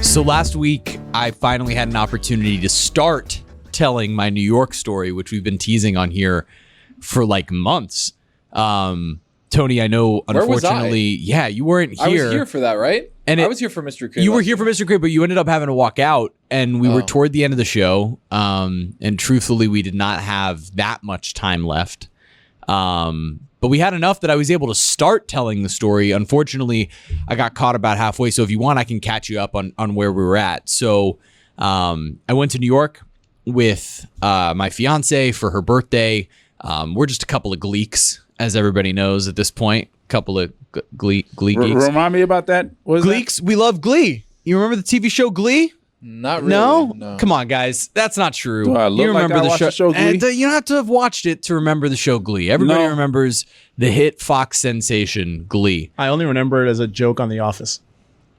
So last week, I finally had an opportunity to start telling my New York story, which we've been teasing on here for like months. Tony, I know, unfortunately, yeah, you weren't here. I was here for that, right? And I was here for Mr. Crate. You were here for Mr. Crate, but you ended up having to walk out, and we were toward the end of the show. And truthfully, we did not have that much time left. But we had enough that I was able to start telling the story. Unfortunately, I got caught about halfway. So if you want, I can catch you up on where we were at. So I went to New York with my fiance for her birthday. We're just a couple of gleeks, as everybody knows at this point. Couple of Glee geeks. Remind me about that. What is Gleeks, we love Glee. You remember the TV show Glee? Not really. No? Come on, guys. That's not true. Do I look you remember like I watched the show Glee? And, you don't have to have watched it to remember the show Glee. Everybody remembers the hit Fox sensation Glee. I only remember it as a joke on The Office.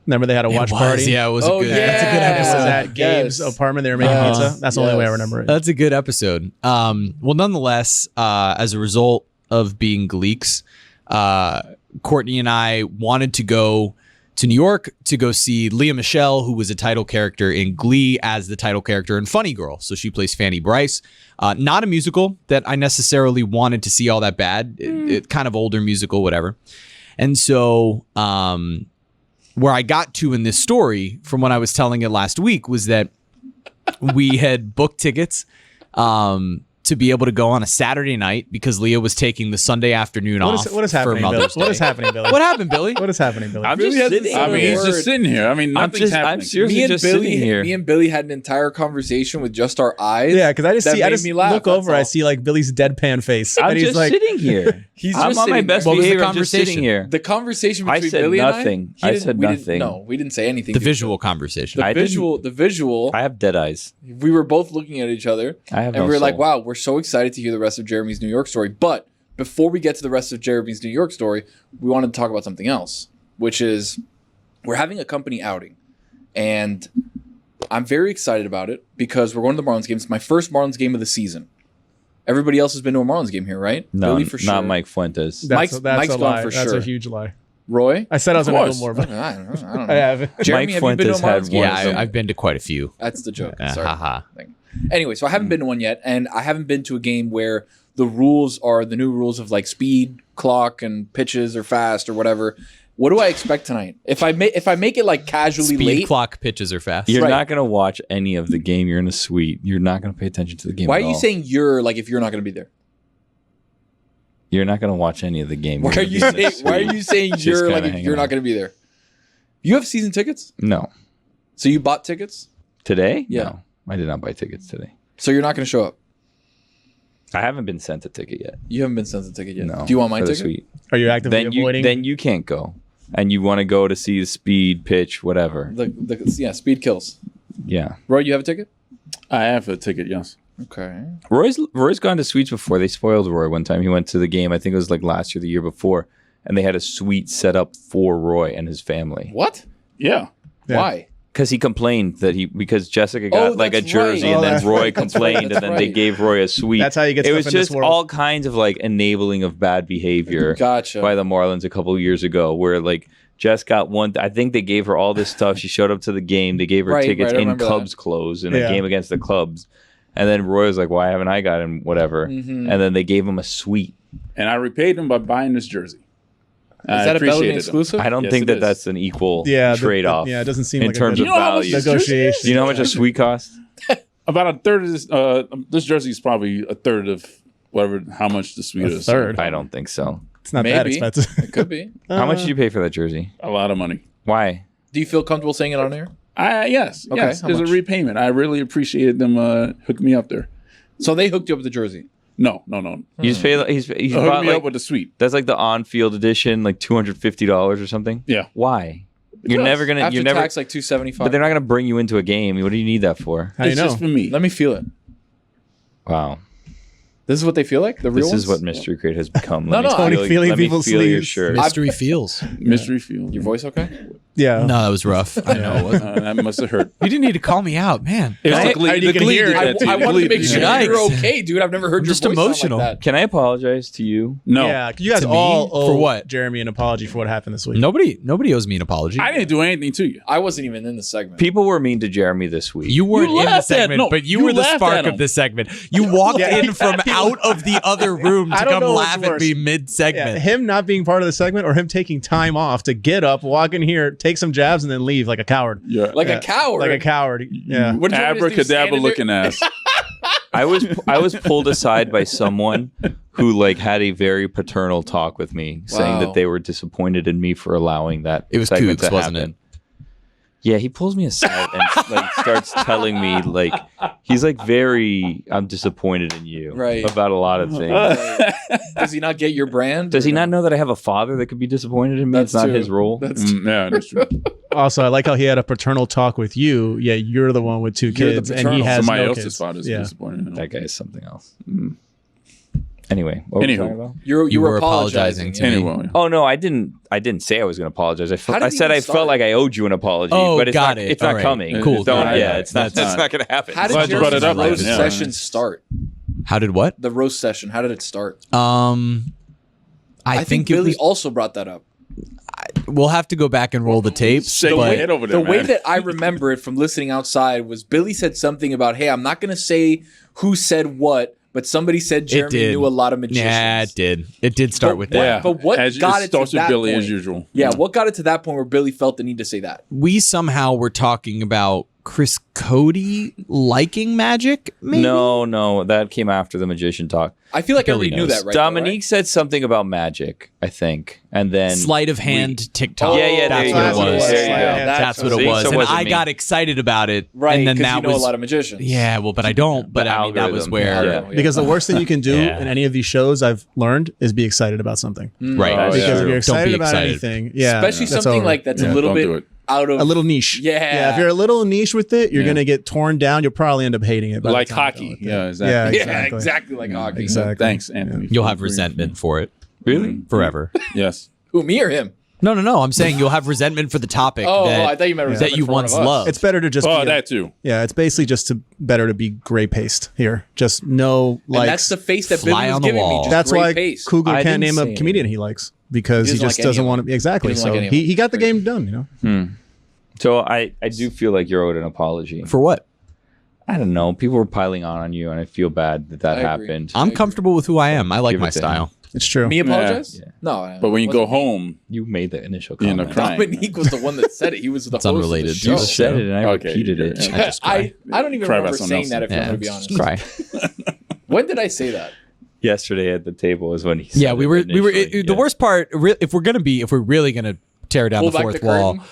Remember they had a watch party? Yeah, it was a good. Yeah. That's a good episode. It was at Gabe's apartment. They were making pizza. That's the only way I remember it. That's a good episode. Well, nonetheless, as a result of being Gleeks, Courtney and I wanted to go to New York to go see Leah Michele, who was a title character in Glee as the title character in Funny Girl. So she plays Fanny Bryce. Not a musical that I necessarily wanted to see all that bad. It kind of older musical, whatever. And so where I got to in this story from when I was telling it last week was that we had booked tickets to be able to go on a Saturday night because Leah was taking the Sunday afternoon off. What is happening, for Billy? Mother's What Day. is happening, Billy? What happened, Billy? What is happening, Billy? I'm Billy just hasn't sitting. said I mean, a he's word. just sitting here. I mean, nothing's happening. I'm seriously just sitting here. Me and Billy had an entire conversation with just our eyes. Yeah, because I just made me laugh, look that's over. all. I see like Billy's deadpan face. I'm and he's just like, sitting here. He's I'm just on my sitting best there. What was the behavior. I'm just sitting conversation? here. The conversation I between said Billy nothing. and I said nothing. No, we didn't say anything. The visual conversation. The visual. I have dead eyes. We were both looking at each other. I have and no we were like, soul. wow, we're so excited to hear the rest of Jeremy's New York story. But before we get to the rest of Jeremy's New York story, we wanted to talk about something else, which is we're having a company outing. And I'm very excited about it because we're going to the Marlins game. It's my first Marlins game of the season. Everybody else has been to a Marlins game here, right? No, Billy for sure. not Mike Fuentes. Mike's that's gone a lie. for That's sure. a huge lie. Roy? I said I was going to course. go more, but I don't know. I haven't. Jeremy, Mike have you been to a Fuentes had Marlins game? one. Yeah, I've been to quite a few. That's the joke. Yeah, Sorry. haha. Anyway, so I haven't been to one yet, and I haven't been to a game where the rules are the new rules of like speed, clock, and pitches are fast or whatever. What do I expect tonight? If I make it like casually Speed late, clock pitches are fast. You're Right. not going to watch any of the game. You're in a suite. You're not going to pay attention to the game. why are at you all. saying you're like if you're not going to be there? You're not going to watch any of the game? Why are you saying Just you're like kinda if hanging you're not out. going to be there? You have season tickets, No. so you bought tickets, Today? Yeah. No. I did not buy tickets today. so you're not going to show up. I haven't been sent a ticket yet. You haven't been sent the ticket yet. No. Do you want my for the ticket? suite. Are you actively Then avoiding? you can't go. And you want to go to see the speed, pitch, whatever. Yeah, speed kills. Yeah. Roy, you have a ticket? I have a ticket, yes. Okay. Roy's gone to suites before. They spoiled Roy one time. He went to the game. I think it was like last year, the year before, and they had a suite set up for Roy and his family. What? Yeah. Yeah. Why? Because he complained because Jessica got like a that's jersey, right. and then that's Roy right. complained, That's and then they right. gave Roy a suite. That's how you get It stuff was in this just world. all kinds of like enabling of bad behavior Gotcha. by the Marlins a couple of years ago, where like Jess got one. I think they gave her all this stuff. She showed up to the game. They gave her Right, tickets right, I in remember Cubs that. clothes in Yeah. a game against the Cubs. And then Roy was like, "Why haven't I gotten whatever?" Mhm. And then they gave him a suite. And I repaid him by buying this jersey. Is that a Bellamy exclusive? I don't Yes, think it that is. that's an equal Yeah, trade-off. yeah, it doesn't seem in like a terms good- of You know how much value. this jersey Negotiation. Do you know how much a suite costs? About a third of this. This jersey is probably a third of whatever. How much the suite is? third? I don't think so. It's not that Maybe. expensive. It could be. How much did you pay for that jersey? A lot of money. Why? Do you feel comfortable saying it on air? Yes. Okay, Yes. how It's a much? repayment. I really appreciated them hooking me up there. So they hooked you up with the jersey. No. You just pay. He's Hooked bought me like up with the suite. that's like the on-field edition, like $250 or something. Yeah. Why? You're never gonna. After You're never. tax, like $275. But they're not gonna bring you into a game. What do you need that for? How do you It's know? just for me. Let me feel it. Wow. This is what they feel like? The real This is ones? what Mystery Crate has become. No, no, Tony feeling let me people's feel your sleeves. shirt. Mystery feels. Mystery field. Your voice okay? Yeah. No, that was rough. I know. It wasn't. That must have hurt. You didn't need to call me out, man. It was I- the glee. I- you The can glee hear did it. that to you. I The wanted to glee make did sure that. Yikes. you're okay, dude. I've never heard your just voice sound emotional. like that. Can I apologize to you? No, Yeah, you guys To me? all owe For what? Jeremy an apology for what happened this week. Nobody owes me an apology. I didn't do anything to you. I wasn't even in the segment. People were mean to Jeremy this week. You weren't You in the laughed at- segment, no, but you you were the laughed spark at him. of the segment. You walked in from out of the other room to I don't come know laugh what's at me worse. mid-segment. Yeah, him not being part of the segment or him taking time off to get up, walk in here, take some jabs, and then leave like a coward. Yeah. Like Yeah. a coward. Like a coward. Yeah. What did you want me to do, stand Abracadabra in there? looking ass. I was pulled aside by someone who like had a very paternal talk with me, saying Wow. that they were disappointed in me for allowing that. It was segment Cougs, to wasn't happen. Yeah, he pulls me aside and like starts telling me like he's like I'm disappointed in you Right. about a lot of things. Does he not get your brand? Does he not know that I have a father that could be disappointed in me? That's It's not true. his role. That's Yeah, that's true. Also, I like how he had a paternal talk with you. Yeah, you're the one with 2 You're the kids, and he paternal. has Somebody no else's kids. father's Yeah. disappointed. in him. That guy is something else. Anyway, what were we Anywho. talking about? You were were apologizing apologizing to me. Anyway, Oh no, I didn't say I was going to apologize. How did I it said even I start? felt like I owed you an apology, Oh, but it's got not. it. It's not All right. coming. Cool. Don't, All yeah, right. it's not. That's not going to happen. How did Glad you brought it up, Jeremy's roast yeah. session start? How did what? The roast session. How did it start? I think it Billy was, also brought that up. we'll have to go back and roll the tapes. shake The my way, head over there, the way man. that I remember it from listening outside was Billy said something about, hey, I'm not going to say who said what, but somebody said Jeremy did. knew a lot of magicians. Yeah, it did. It did start with what- that. but what as got it to starts with that Billy point? as usual. Yeah, what got it to that point where Billy felt the need to say that? We somehow were talking about Chris Cody liking magic, maybe? No, that came after the magician talk. I feel like Billy everybody knew knows. that, right? Domonique said something about magic, I think, and then Sleight of hand TikTok. Yeah, that's there what you it go. was. There you go. Yeah, That's what it See, was. so it And wasn't I me. got excited about it. Right, and then because that you know was a lot of magicians. Yeah, well, but I don't. But The I mean, that was algorithm. where. Yeah. Because the worst thing you can do Yeah. in any of these shows I've learned is be excited about something. Right. Oh, Because yeah. if you're Don't excited be about excited. anything, yeah, Especially that's something over. like that's Yeah, a little don't do bit it. out of a little niche. Yeah. If you're a little niche with it, you're Yeah. gonna get torn down. You'll probably end up hating it. by the Like time you're hockey. done with it. Yeah, exactly. Yeah, Yeah, exactly. exactly like hockey. Exactly. Thanks, Anthony. You'll have resentment for it. really. Forever. Yes. Who, me or him? No. I'm saying you'll have resentment for the topic Oh, that, I thought you meant that resentment you for one once of us. loved. It's better to just Oh, be that too. yeah. It's basically just better to be gray paste here. Just no And likes. that's the face that Billy Fly was on the giving me. wall. Just That's great why pace. Kugler I can't didn't name say a comedian he likes because He he doesn't just like any doesn't of want to. Exactly. He doesn't So like any of he got the game done. You know. So I do feel like you're owed an apology. For what? I don't know. People were piling on you, and I feel bad that I agree. happened. I'm comfortable with who I am. I like Give my it to style. It's true. Me apologize? Yeah. No. But when you go home, You made the initial You end comment. up crying. Dominique was the one that said it. He was the It's host unrelated. of the You show. said it, and I Okay, repeated you it. did. I just cry. I don't even Cry about remember something saying else. that if I'm Yeah, going to be just honest. cry. When did I say that? Yesterday at the table is when he. Said Yeah, we were. initially, The worst part, if we're really gonna tear down Pull the back fourth the wall. curtain?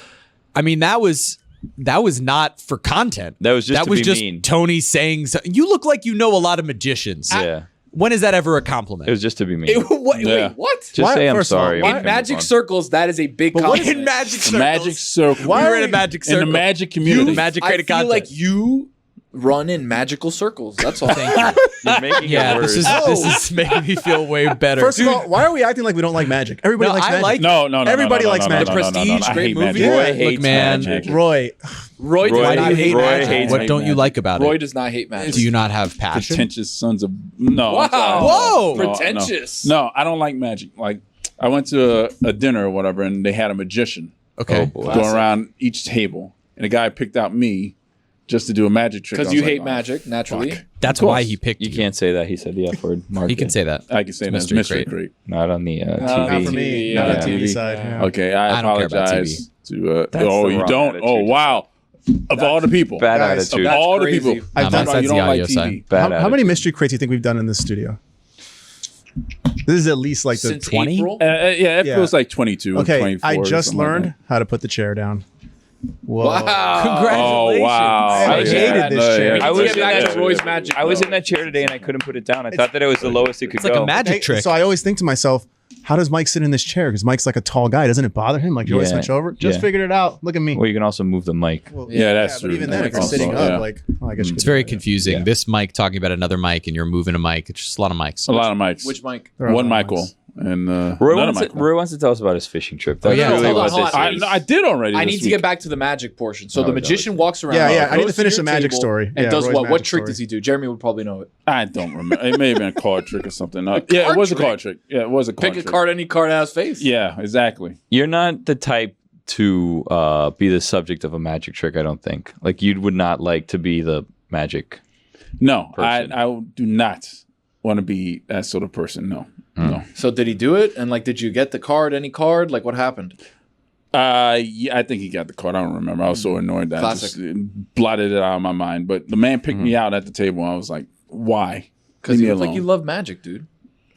I mean, that was not for content. That was just to be just mean. Tony saying, "You look like you know a lot of magicians." Yeah, When is that ever a compliment? it was just to be mean. Wait, Yeah. what? Just Why- say I'm first of all, sorry. why- okay, In move magic on. circles, that is a big what compliment. in magic circles. magic circle. Why We're are in a we- magic in circle. the magic community. Magic I created feel content. like you run in magical circles. That's all. You're making Yeah, it this worse. is making me feel way better. First of all, why are we acting like we don't like magic? Everybody No, likes I magic. like- No. Everybody likes magic. The Prestige, I great hate movie. magic. Roy Yeah. hates Look, man. magic. Roy, Roy does Roy- not Roy hate Roy magic. hates what don't you magic. like about Roy it? does not hate magic. Do you not have passion? Pretentious sons of no. Wow. I'm sorry. Whoa. No, Pretentious. No, I don't like magic. Like I went to a dinner or whatever, and they had a magician Okay. boy. going around each table, and the guy picked out me just to do a magic trick. I Because was you like, hate oh, magic, naturally. fuck. That's Of course. why he picked You you. can't say that. He said the F word. Mark He can it. say that. I can say It's that's mystery mystery crate. crate. Not on the Not TV. not for me. Not Yeah. the TV TV. side. Yeah. Okay, I I don't care about apologize to. That's Oh, the you wrong don't. attitude. Oh, wow. Of all the people, Bad Guys, attitude. of all the crazy. people, I've Nah, done. that's you the don't like audio TV. side. Bad How many attitude. mystery crates do you think we've done in this studio? This is at least like the Since 20? April? Yeah, it Yeah. feels like 22. Okay, 24 I or just something like learned that. how to put the chair down. Whoa. Wow. Oh wow! I Yeah. hated this No, chair. yeah. I was Get back in to that- Roy's magic. I was though. in that chair today and I couldn't put it down. I thought that it was the lowest it could It's like go. a magic Hey, trick. So I always think to myself, how does Mike sit in this chair? Because Mike's like a tall guy. Doesn't it bother him? Like you always Yeah. hunch over. Just Yeah. figured it out. Look at me. Well, you can also move the mic. Well, Yeah, that's but true. even then, if you're Also, sitting yeah. up, like, I guess you It's could very do that. confusing. Yeah. This mic talking about another mic, and you're moving a mic. It's just a lot of mics. A lot of mics. Which mic? There are a One lot of Michael mics. and Roy another wants, to, Michael. Roy wants to tell us about his fishing trip. That's yeah, really hold on, what hold this on. is. I did already. I this need to week. get back to the magic portion. So Oh, the that magician walks around. Yeah, yeah, I need to goes finish your the magic table, story. And Yeah, does Roy's what? What magic trick story. does he do? Jeremy would probably know it. I don't remember. It may have been a card trick or something. Yeah, it card was a trick? card trick. Yeah, it was a card Pick a trick. card, any card has face. Yeah, exactly. You're not the type to be the subject of a magic trick, I don't think. Like, you would not like to be the magic. No, Person. I do not want to be that sort of person. No, no. So did he do it? And like, did you get the card? Any card? Like, what happened? Yeah, I think he got the card. I don't remember. I was so annoyed that I Classic. just blotted it out of my mind. But the man picked me out at the table. And I was like, why? Because Leave you me look like alone. you love magic, dude.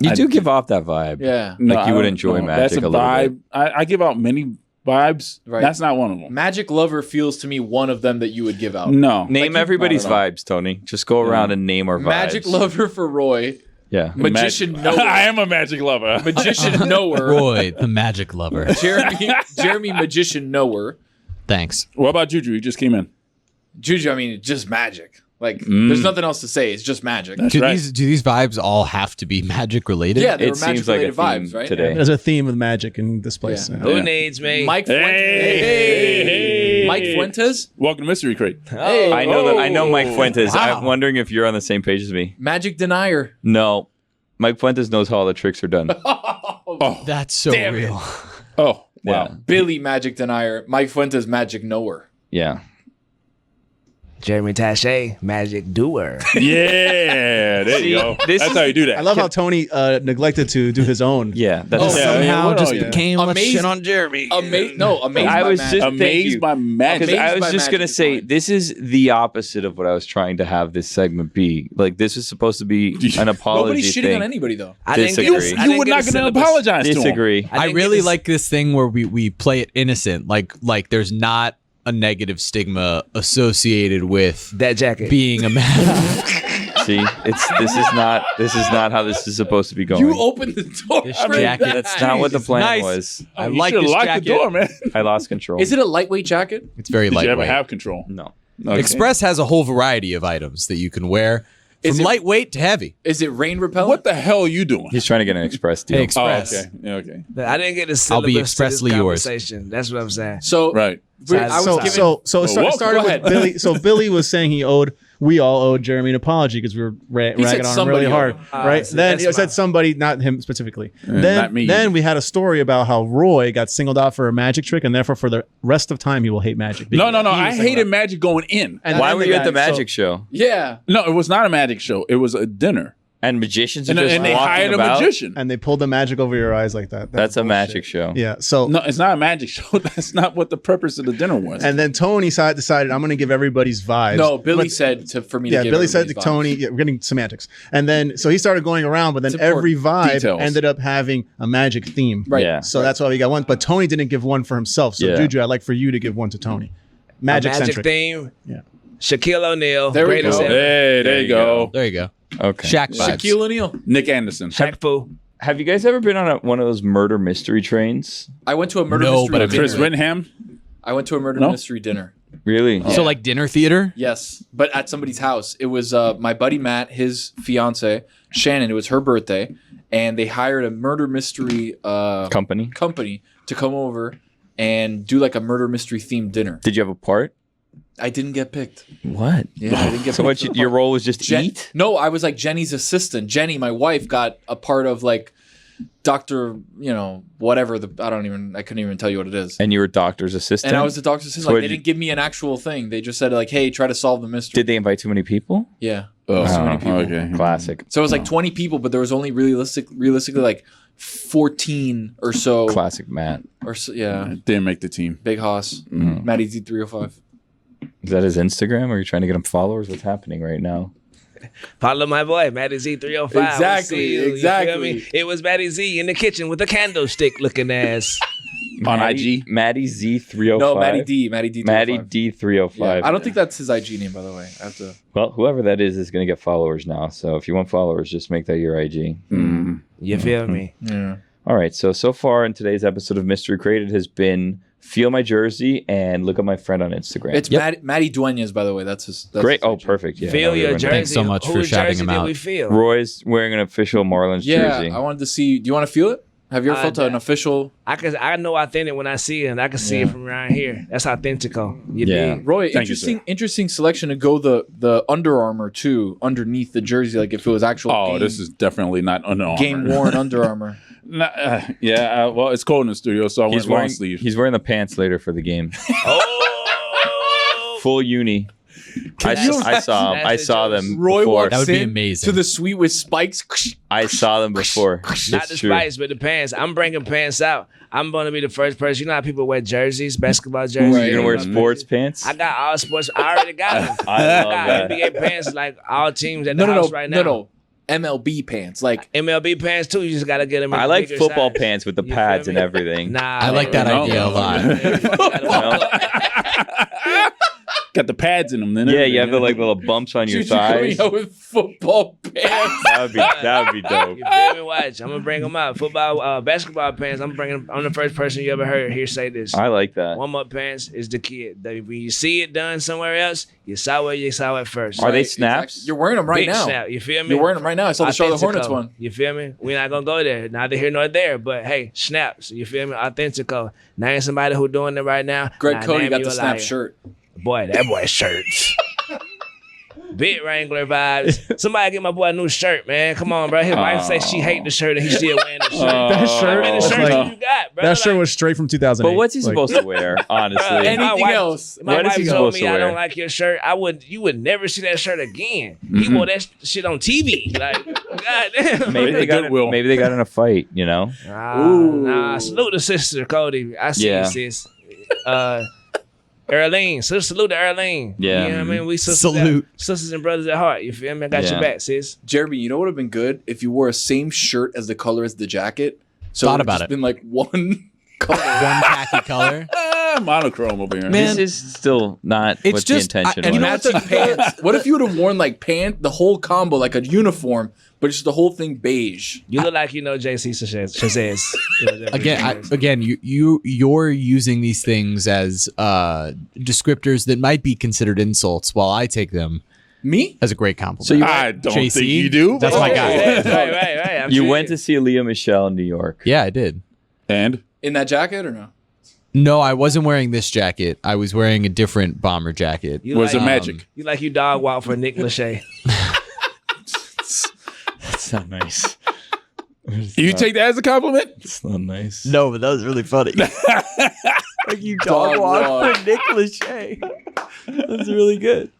You I- do give off that vibe. Yeah. No, Like, I you would don't enjoy know. magic That's a little vibe. I give out many vibes. Right. That's not one of them. Magic lover feels to me one of them that you would give out. No. Name you- everybody's not at all. vibes, Tony. Just go around and name our vibes. Magic lover for Roy. Yeah. Magician knower. I am a magic lover. Magician knower. Roy, the magic lover. Jeremy magician knower. Thanks. What about Juju? He just came in. Juju, I mean, it's just magic. Like, there's nothing else to say. It's just magic. That's Do right. these vibes all have to be magic related? Yeah, they It were seems magic like a related theme vibes, right? today. There's a theme with magic in this place. Yeah. Who needs me? Mike Fuentes. Hey. Mike Fuentes. Welcome to Mystery Crate. Hey. I know that. I know Mike Oh. Fuentes. Wow. I'm wondering if you're on the same page as me. Magic denier. No. Mike Fuentes knows how all the tricks are done. Oh, That's so Damn it. real. oh, Yeah. wow. Billy magic denier. Mike Fuentes magic knower. Yeah. Jeremy Taché, magic doer. Yeah, there you go. this That's is- how you do that. I love how Tony neglected to do his own. Yeah. That's Oh, yeah, Somehow what just are you? became let's Amazed- shit on Jeremy. Amazed I by was magic. just- Thank Amazed you. by magic. Because I Amazed was by just going to magic say, design. this is the opposite of what I was trying to have this segment be. Like, this is supposed to be an apology Nobody's shitting thing. on anybody though. I didn't get Disagree. a- I You didn't were get not a going to syllabus. apologize to him. Disagree. I didn't really get this- like this thing where we play it innocent, like there's not a negative stigma associated with That jacket. being a man. See, this is not how this is supposed to be going. You opened the door. This for jacket, that. That's not what the plan Nice. was. I You like should've this locked jacket. the door, man. I lost control. Is it a lightweight jacket? It's very Did you ever lightweight. have control? No. Okay. Express has a whole variety of items that you can wear, Is from it- lightweight to heavy. Is it rain repellent? What the hell are you doing? He's trying to get an express deal. Hey, Oh, Express. okay. Yeah, okay. I didn't get a syllabus I'll be to expressly this yours. conversation. That's what I'm saying. So Right. I was So given. so it Well, started go with ahead. Billy. So Billy was saying we all owed Jeremy an apology because we were said ragging on him somebody really owed hard, him. right? so Then that's he said my- somebody, not him specifically. not me. Then we had a story about how Roy got singled out for a magic trick, and therefore for the rest of time he will hate magic. No. because he I was singled hated out. magic going in. And Why then were you at the guy- so- magic show? Yeah. No, it was not a magic show. It was a dinner. And magicians are And, just and they walking hired about? a magician. And they pulled the magic over your eyes like that. That's a bullshit. magic show. Yeah. So No, it's not a magic show. That's not what the purpose of the dinner was. and then Tony decided I'm going to give everybody's vibes. No, Billy But- said for me to Yeah, give Billy said to everybody's vibes. Tony, yeah, we're getting semantics. And then, so he started going around, but then It's every important. vibe Details. ended up having a magic theme. Right. Yeah. So that's why we got one. But Tony didn't give one for himself. So Yeah. Juju, I'd like for you to give one to Tony. Magic Magic centric. theme. Yeah. Shaquille O'Neal. There we greatest go. ever. Hey, there you go. There you go. Okay. Shaq vibes. Shaquille O'Neal. Nick Anderson. Shaq Fu. Have you guys ever been on one of those murder mystery trains? I went to a murder No, mystery but I've dinner. Chris Whittingham. I went to a murder No? mystery dinner. Really? So like dinner theater. Yes, but at somebody's house. It was my buddy Matt, his fiance Shannon. It was her birthday, and they hired a murder mystery Company? company to come over and do like a murder mystery themed dinner. Did you have a part? I didn't get picked. What? Yeah, I didn't get So picked. what? Your role was just Jen- eat? No, I was like Jenny's assistant. Jenny, my wife, got a part of like Dr. Whatever I couldn't even tell you what it is. And you were doctor's assistant? And I was the doctor's assistant. So Like, what they did you- didn't give me an actual thing. They just said like, "Hey, try to solve the mystery." Did they invite too many people? Yeah. Oh, So many people. okay. Classic. So it was like 20 people, but there was only realistically like 14 or so. Classic Matt. Or so, yeah. Didn't make the team. Big Hoss. Mm-hmm. Matty Z305. Is that his Instagram? Or are you trying to get him followers? What's happening right now? Follow my boy, Matty Z305. We'll Exactly, see you feel exactly. me? It was Matty Z in the kitchen with a candlestick looking ass. On Maddie- IG? Maddie Z305. No, Matty D. Matty D305. Maddie D305. Yeah. I don't think that's his IG name, by the way. I have to. Well, whoever that is going to get followers now. So if you want followers, just make that your IG. You feel me? Yeah. All right. So far in today's episode of Mystery Created has been feel my jersey and look at my friend on Instagram. It's Matty Duenas, by the way. That's great. his Oh, picture. perfect. Yeah, Feel your jersey. Thanks so much for Whose shouting jersey him did out. we feel? Roy's wearing an official Marlins jersey. Yeah, I wanted to see. Do you want to feel it? Have you ever felt an official? I know authentic when I see it, and I can see it from around here. That's authentical. You Yeah. dig? Roy, Thank you, sir. interesting selection to go the Under Armour too underneath the jersey, like if it was actual. Oh, this is definitely not Under Armour. game worn Under Armour. Well, it's cold in the studio, so I went long sleeve. He's wearing the pants later for the game. Full uni. I saw him. I saw them Roy before. walks That would be in amazing. to the suite with spikes. I saw them before. Not the spice, but the pants. I'm bringing pants out. I'm going to be the first person. You know how people wear jerseys, basketball jerseys? You're gonna wear sports pants? I got all sports. I already got them. I love got that. NBA pants like all teams at the house right now. No. MLB pants, like MLB pants too. You just got to get them in I a like bigger football size. pants with the You feel pads me? and everything. Nah, I like that idea a lot. Got the pads in them. Then Yeah, you have the like little bumps on your Juju coming thighs. out with football pants. That would be dope. You feel me? Watch. I'm gonna bring them out. Football, basketball pants. I'm the first person you ever heard here say this. I like that. Warm up pants is the kid. When you see it done somewhere else, you saw it first. Are they Right, snaps? exactly. You're wearing them right Big now. snap. You feel me? You're wearing them right now. I saw the Charlotte Hornets Authentico. one. You feel me? We're not gonna go there. Neither here nor there. But hey, snaps. You feel me? Authentico. Name somebody who doing it right now. Greg Nah, Cody name got you the a snap liar. shirt. Boy, that boy shirts. Big Wrangler vibes. Somebody get my boy a new shirt, man. Come on, bro. His wife say she hate the shirt and he still wearing the shirt. That shirt How many was shirts like- you got, bro? That shirt was straight from 2008. But what's he supposed to wear, honestly? Anything my wife, else? My What is wife he told supposed me to I wear? don't like your shirt. You would never see that shirt again. He wore that shit on TV. Like, goddamn. Maybe they got in a fight, you know? Nah, salute the sister, Cody. I see Yeah. you, sis. Earlene. So salute to Earlene. Yeah. You know what I mean? We Salute. sisters and brothers at heart. You feel me? I got Yeah. your back, sis. Jeremy, you know what would have been good if you wore a same shirt as the color as the jacket. So Thought it would've about just it. been like one color. One khaki color. monochrome over here. Man, This is still not It's what just- the intention and was. you know Matching pants. What if you would have worn like the whole combo, like a uniform, but just the whole thing beige? You look like you know JC Chazez. Again, you're using these things as descriptors that might be considered insults, while I take them Me? as a great compliment. So you I don't JC? think you do. That's but- my guy. Right. I'm You sure went to see Leah Michelle in New York. Yeah, I did. And In that jacket or no? No, I wasn't wearing this jacket. I was wearing a different bomber jacket. You was like, it magic? You like you dog walk for Nick Lachey. That's not nice. You take that as a compliment? It's not nice. No, but that was really funny. Like you Dog walk. for Nick Lachey. That's really good.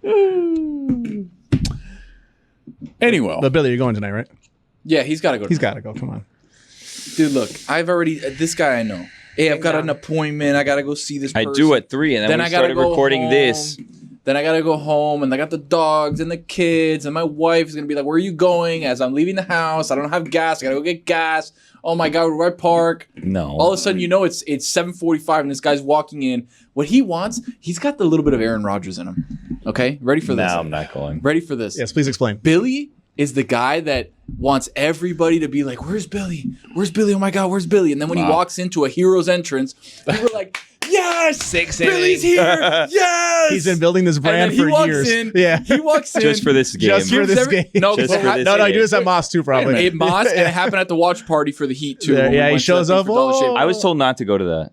Anyway, But Billy, you're going tonight, right? Yeah, he's got to go. He's got to go. Come on. Dude, look, I've already, this guy I know. Hey, I've got an appointment. I got to go see this I person. do at 3, and then we I gotta started go recording home. this. Then I got to go home, and I got the dogs and the kids, and my wife is going to be like, where are you going? As I'm leaving the house, I don't have gas. I got to go get gas. Oh my God, where do I park? No. All of a sudden, you know, it's 7:45, and this guy's walking in. What he wants, he's got the little bit of Aaron Rodgers in him. Okay? Ready for this? No, I'm not going. Ready for this? Yes, please explain. Billy is the guy that wants everybody to be like, where's Billy? Where's Billy? Oh my God, where's Billy? And then when he walks into a hero's entrance, people are like, yes, Six Billy's innings. here. Yes. He's been building this And brand then he for walks years. in. Yeah. He walks in. Just for this game. Just for gives this every- game. No, Just but for this No, you game. do this at Moss too, probably. it Moss, and it happened at the watch party for the Heat too. Yeah, when we yeah, he went to shows that thing up, for Dollar Shave. oh. I was told not to go to that.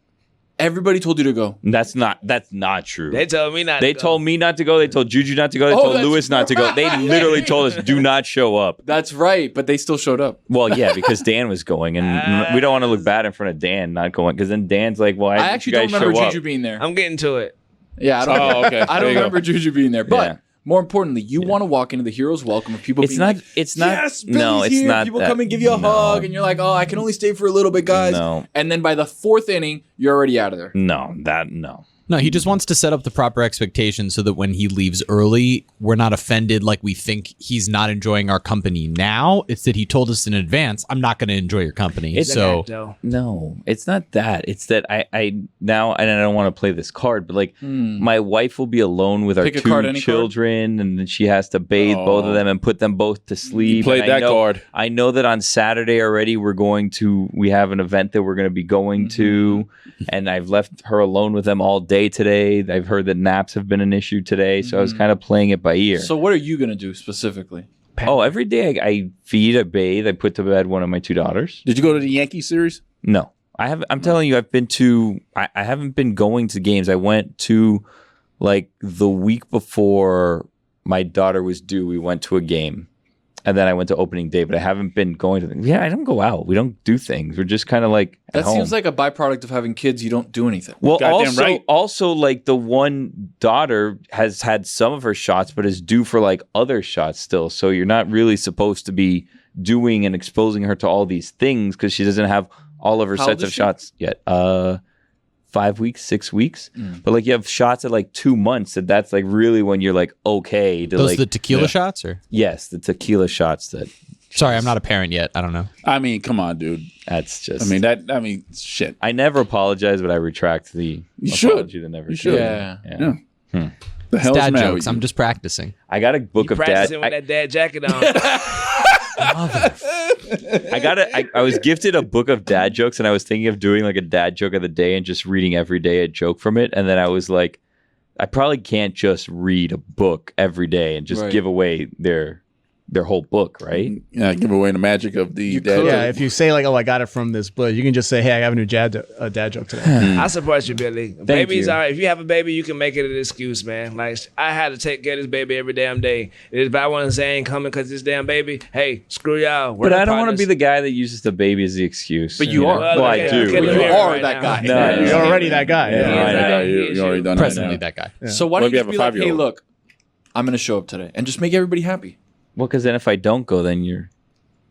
Everybody told you to go. That's not true. They told me not They to go. told me not to go. They told Juju not to go. They Oh, told that's Lewis not to go. They literally told us, do not show up. That's right, but they still showed up. Well, yeah, because Dan was going, and we don't want to look bad in front of Dan not going, because then Dan's like, well, I I actually you don't guys remember show up. Juju being there. I'm getting to it. Yeah, I don't. Oh, okay. I There don't you go. remember Juju being there. But Yeah. more importantly, you want to walk into the Hero's Welcome of people It's being not. like, It's not. yes, no, Billy's it's here. not. People that, come and give you a no, hug, and you're like, oh, I can only stay for a little bit, guys. No. And then by the 4th inning, you're already out of there. No. No, he just wants to set up the proper expectations so that when he leaves early, we're not offended like we think he's not enjoying our company now. It's that he told us in advance, I'm not going to enjoy your company. No, it's not that. It's that I now, and I don't want to play this card, but like my wife will be alone with our Pick a card, two any children, and then she has to bathe both of them and put them both to sleep. You played And that card. I know that on Saturday already we have an event that we're going to be going to, and I've left her alone with them all day today. I've heard that naps have been an issue today, so I was kind of playing it by ear. So what are you going to do specifically? Oh, every day I feed, I bathe, I put to bed one of my two daughters. Did you go to the Yankee series? No, I haven't. I'm telling you, I've been to. I haven't been going to games. I went to like the week before my daughter was due. We went to a game, and then I went to opening day. But I haven't been going to them. Yeah, I don't go out. We don't do things. We're just kind of like at That home. seems like a byproduct of having kids. You don't do anything. Well, Goddamn also, like the one daughter has had some of her shots, but is due for like other shots still. So you're not really supposed to be doing and exposing her to all these things because she doesn't have all of her How sets old is of she? shots yet. 5 weeks, 6 weeks. But like you have shots at like 2 months. That's like really when you're like okay to Those like the tequila shots? Or yes, the tequila shots that. sorry, I'm not a parent yet. I don't know. I mean, come on, dude. That's just. I mean, shit. I never apologize, but I retract the You should. apology to never. You should. Yeah. Yeah. The hell's Dad the matter jokes. with you? I'm just practicing. I got a book You of dad. practicing with that dad jacket on. I was gifted a book of dad jokes, and I was thinking of doing like a dad joke of the day and just reading every day a joke from it. And then I was like, I probably can't just read a book every day and just Right. give away their whole book, right? Yeah, give away the magic of the You dad. could. Yeah, if you say like, "Oh, I got it from this book," you can just say, "Hey, I have a new dad joke today." I support you, Billy. Babies you. are. If you have a baby, you can make it an excuse, man. Like I had to take care of this baby every damn day. If I want to say I ain't coming because this damn baby, hey, screw y'all. But I don't want to be the guy that uses the baby as the excuse. But you are. Well, I do. okay, You look here are right that now. guy. No, You're already that guy. Yeah, Yeah. I know. You already done Presently that. that guy. So why What don't if you you just have be a like, hey, 5-year-old? look, I'm going to show up today and just make everybody happy. Well, because then if I don't go, then you're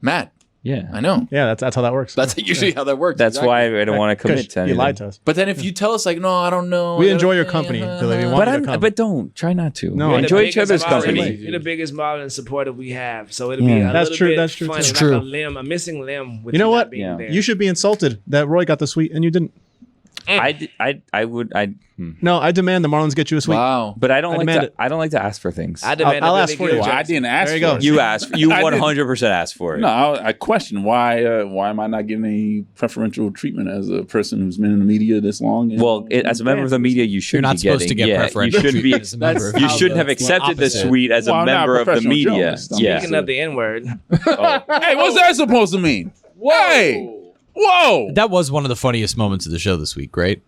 Matt, yeah. I know. Yeah, that's how that works. That's usually how that works. That's exactly. why I don't want to commit to you anything. lied to us. But then if you tell us like, no, I don't know. We I enjoy gotta your think, company, Billy. We want But you to come. but don't try not to. No, You're the enjoy each biggest other's Marlins- company. You're the biggest Marlins supporter we have, so it'll be Yeah. a That's little true, bit that's true. funny, That's like true. a limb, a missing limb. With You know not what? being Yeah. there. You should be insulted that Roy got the suite and you didn't. No, I demand the Marlins get you a suite. Wow. But I don't I like demand to. it. I don't like to ask for things. I demand I'll that ask Billy for you. get Well, a I didn't ask There you for go. it. You asked. You I didn't. 100% asked for it. No, I question why am I not getting any preferential treatment as a person who's been in the media this long? and- Well, as a member of the media, you should You're not be supposed to getting. get Yeah, preferential you shouldn't be. treatment as a member of That's You how shouldn't the- have accepted the opposite. suite as a Well, I'm not a member of the professional media. journalist. I'm Yeah. Speaking of the N word, Hey, what's that supposed to mean? Hey, whoa! That was one of the funniest moments of the show this week, right?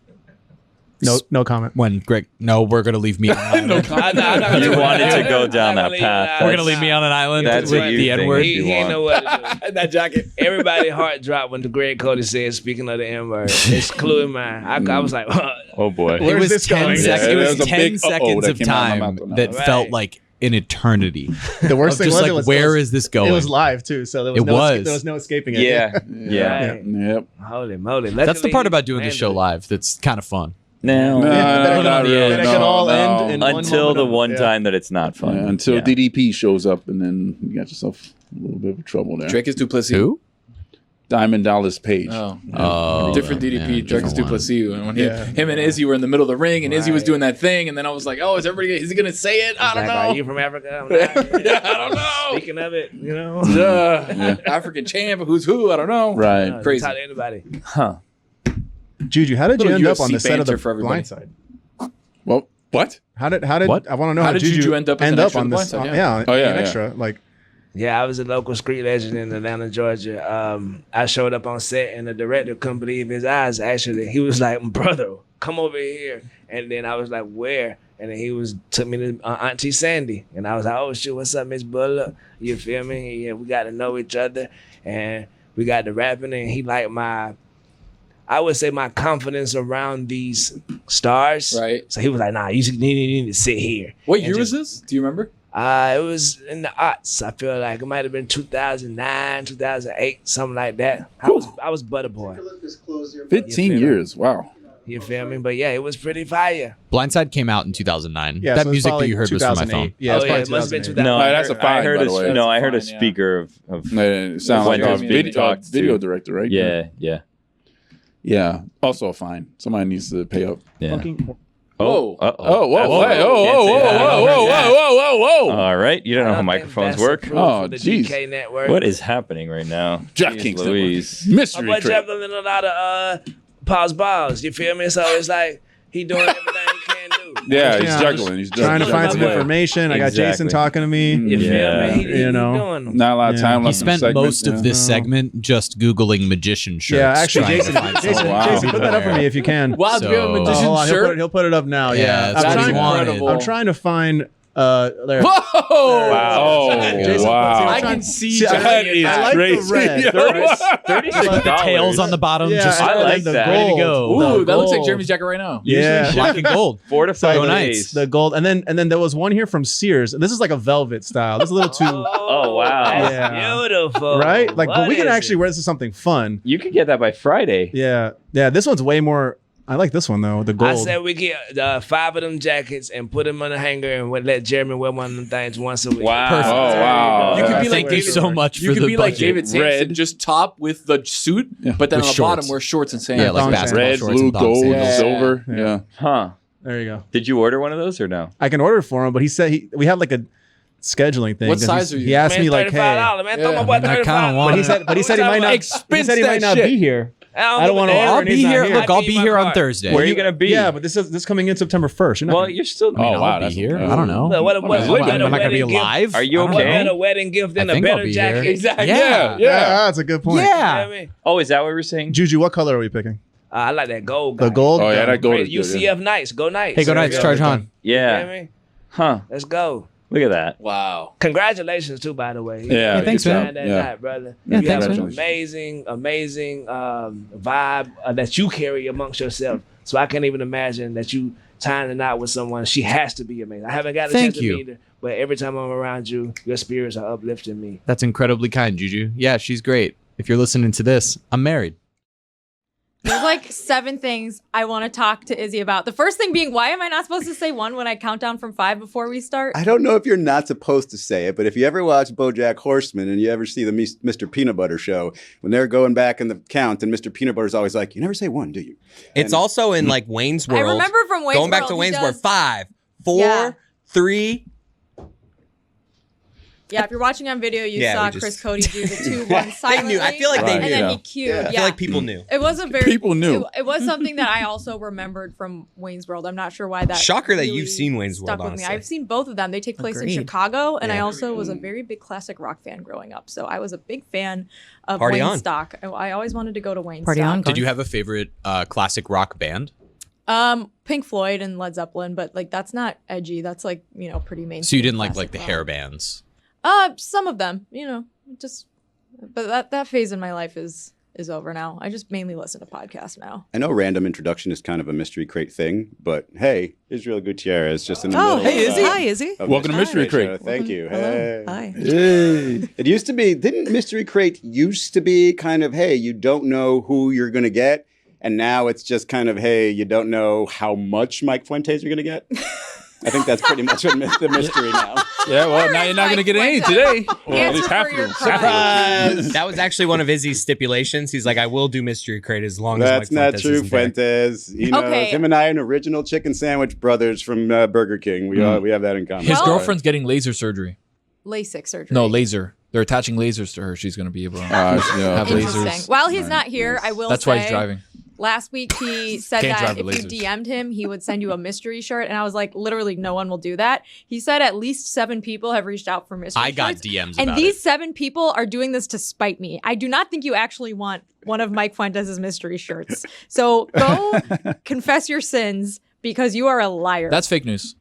No comment. When Greg, no, we're going to leave me on an island. I'm not gonna You leave wanted it to go I'm down not that gonna leave path. it We're out. going to leave me on an island That's with what you the think. N word. You He ain't want. know what to do. that jacket. Everybody's heart dropped when the Greg Cody said, speaking of the N word, excluding mine. I was like, Oh boy. It Where's was this 10 going? seconds. Yeah, It there was was a 10 big uh-oh seconds that of came out of my time mouth. that Right. felt like an eternity. The worst Of thing just was like, it was where is this going? It was live too, so there was It no was. there was no escaping it. Yeah. Yeah. Right. Yep. holy moly. That's the Luckily, part about doing the landed show it. live. That's kind of fun. No. No, That not really. could all No. end in one Until moment the of- one yeah. time that it's not fun. Yeah, until Yeah. DDP shows up, and then you got yourself a little bit of trouble there. Drake is Duplessis. Who? Diamond Dallas Page. Oh. Oh, Different DDP. yeah, Drake is different one. Duplessis. And when Yeah. him and Izzy were in the middle of the ring, and Izzy was Right. doing that thing, and then I was like, oh, is he going to say it? I don't Like, are know. you from Africa? I'm not. Yeah, I don't know. Speaking of it, you know. African champ, who's who? I don't know. Right. Crazy. Talk to anybody. Huh. Juju, how did you Little end up UFC on the set of the banter for everybody. Blind Side? Well, what? How did What? I want to know How how did Juju end up as an extra on in The this? Blind Side? Yeah, Oh, yeah, an yeah. extra. Like Yeah, I was a local street legend in Atlanta, Georgia. I showed up on set, and the director couldn't believe his eyes. Actually, he was like, "Brother, come over here." And then I was like, "Where?" And then he took me to Auntie Sandy, and I was like, "Oh shit, what's up, Miss Buller?" You feel me? Yeah, we got to know each other, and we got to rapping, and he liked I would say my confidence around these stars. Right. So he was like, "Nah, you need to sit here." What And year was just- this? Do you remember? It was in the arts. I feel like it might have been 2009, 2008, something like that. I was Butter Boy. 15 You feel years. Wow. You feel me? But yeah, it was pretty fire. Blindside came out in 2009. Yeah, that so it's music that probably you heard was from my 2008. phone. Yeah, it's Oh, yeah, probably it must have been 2008. 2008. No, that's a fine, I heard by the way. I heard a That's fine, yeah. speaker of It sounds like Fuentes a being video, talked to. video director, right? Yeah. Also a fine. Somebody needs to pay up. Yeah. Fucking- Oh, Uh-oh. oh, whoa, That's- whoa, can't whoa, say whoa, that. whoa, whoa, whoa, whoa, whoa, whoa. All right. You don't know how I think microphones that's work. approved Oh, for the jeez. DK Network. What is happening right now? Jack Jeez Kingston. Louise. My Mystery boy trip. dropping a lot of pause balls. You feel me? So it's like he doing everything he can do. Yeah, he's Yeah, juggling. He's Trying to juggling. find some Yeah. information. I got Jason Exactly. talking to me. You feel Yeah. me? He You know. doing them. Not a lot of Yeah. time He left. in the spent segment, most of yeah. this segment just Googling magician shirts. Yeah, actually, trying to Jason, find Jason, something. wow. Jason, put that up for me if you can. Wow, do we have a So- magician Hold on, shirt? he'll put it up now. Yeah, Yeah, that's I'm what he trying, wanted. I'm trying to find. There. Whoa! Oh, Jason, wow. I can see See, I That Johnny is and I like crazy. the red. Yo. The tails on the bottom. Yeah, just I like the that. ready to gold. go. Ooh, The that looks like gold. Jeremy's jacket right now. Yeah. black and gold. 4 to 5 Go days. Knights. The gold, and then there was one here from Sears. This is like a velvet style. This is a little too Oh, wow. That's Yeah. beautiful. right. Like, but What we can is actually it? wear this as something fun. You could get that by Friday. Yeah, yeah. This one's way more. I like this one though. The gold. I said we get 5 of them jackets and put them on a hanger and we'll let Jeremy wear one of them things once a week. Wow. Perfect. Oh, wow. You could be Thank like you David. so much You for could the be like budget. David Sampson, Red. just top with the suit, but then With on the bottom shorts. wear shorts and sandals. Yeah, like Thong basketball Red, shorts blue, and thong gold, sandals. silver. Yeah. Yeah. Huh. There you go. Did you order one of those or no? I can order it for him, but he said we had like a scheduling thing. What 'cause size he, are you? He asked Man, me like, hey, $35, man. Throw my boy Yeah. I kinda $35. want but he said he might not. Expense he might that not shit. be here. I don't wanna order I'll and he's be not here. here. Look, I'll I'd be be here my on card. Thursday. Where are you gonna be? Yeah, but this is coming in September 1st. You're not Well, gonna- you're still. I mean, Oh, wow, I'll be that's- here. yeah. I don't know. What Am I better not gonna wedding be gift? live? Are you I don't What okay? better wedding gift than I a think I'll better be here. jacket? Exactly. Yeah. Yeah. yeah, that's a good point. You Yeah. feel me? Oh, is that what we're saying? Juju, what color are we picking? I like that gold. The guy. gold. Oh, yeah, that gold Great. is good. Yeah. UCF Knights. Go Knights. Hey, go There Knights. we Charge You on. feel Yeah. me? Huh. Let's go. Look at that. Wow. Congratulations too, by the way. Yeah, thanks, good man. job. That Yeah. night, brother. Yeah, you thanks, have man. an amazing vibe that you carry amongst yourself. So I can't even imagine that you tying a knot with someone. She has to be amazing. I haven't got a Thank chance you. to meet her, but every time I'm around you, your spirits are uplifting me. That's incredibly kind, Juju. Yeah, she's great. If you're listening to this, I'm married. There's like 7 things I want to talk to Izzy about. The first thing being, why am I not supposed to say 1 when I count down from 5 before we start? I don't know if you're not supposed to say it, but if you ever watch BoJack Horseman and you ever see the Mr. Peanut Butter show, when they're going back in the count, and Mr. Peanut Butter's always like, "You never say 1, do you?" It's And- also in like Wayne's I World. remember from Wayne's Going back World, to he Wayne's does- World, 5, 4, Yeah. 3. Yeah, if you're watching on video, you Yeah, saw we just- Chris Cody do the 2-1 silently. I feel like they and knew. then Yeah. he cued. I feel like people knew. It was a very People knew. It was something that I also remembered from Wayne's World. I'm not sure why that. Shocker that really you've seen Wayne's stuck World, with me. honestly. I've seen both of them. They take place Agreed. in Chicago, and I Yeah. also was a very big classic rock fan growing up. So I was a big fan of Party Wayne on. Stock. I always wanted to go to Wayne Party Stock. on. Did you have a favorite classic rock band? Pink Floyd and Led Zeppelin, but like that's not edgy. That's like pretty mainstream. So you didn't like classic the rock. hair bands? Some of them, just. But that phase in my life is over now. I just mainly listen to podcasts now. I know random introduction is kind of a mystery crate thing, but hey, Israel Gutierrez just in the Oh, middle. hey, of, Izzy. Hi, Izzy. of Welcome to Mystery Crate. Show. Thank you. Hello. Hey. Hi. Hey. It used to be, didn't Mystery Crate used to be kind of, hey, you don't know who you're going to get. And now it's just kind of, hey, you don't know how much Mike Fuentes you're going to get. I think that's pretty much what the mystery now. Yeah, well, now you're not going to get any today. Well, at least half of them. That was actually one of Izzy's stipulations. He's like, I will do Mystery Crate as long That's as Mike not Fuentes true, isn't there. Fuentes. He knows. Okay. Him and I are an original chicken sandwich brothers from Burger King. We have that in common. His His Well- girlfriend's getting laser surgery. LASIK surgery. No, laser. They're attaching lasers to her. She's going to be able to Yeah. have Interesting. lasers. While he's not here, I will That's say why he's driving. last week he said Can't that drive if the you lasers. DM'd him, he would send you a mystery shirt. And I was like, literally, no one will do that. He said at least 7 people have reached out for mystery I got shirts. DMs And about these it. 7 people are doing this to spite me. I do not think you actually want one of Mike Fuentes' mystery shirts. So go confess your sins because you are a liar. That's fake news.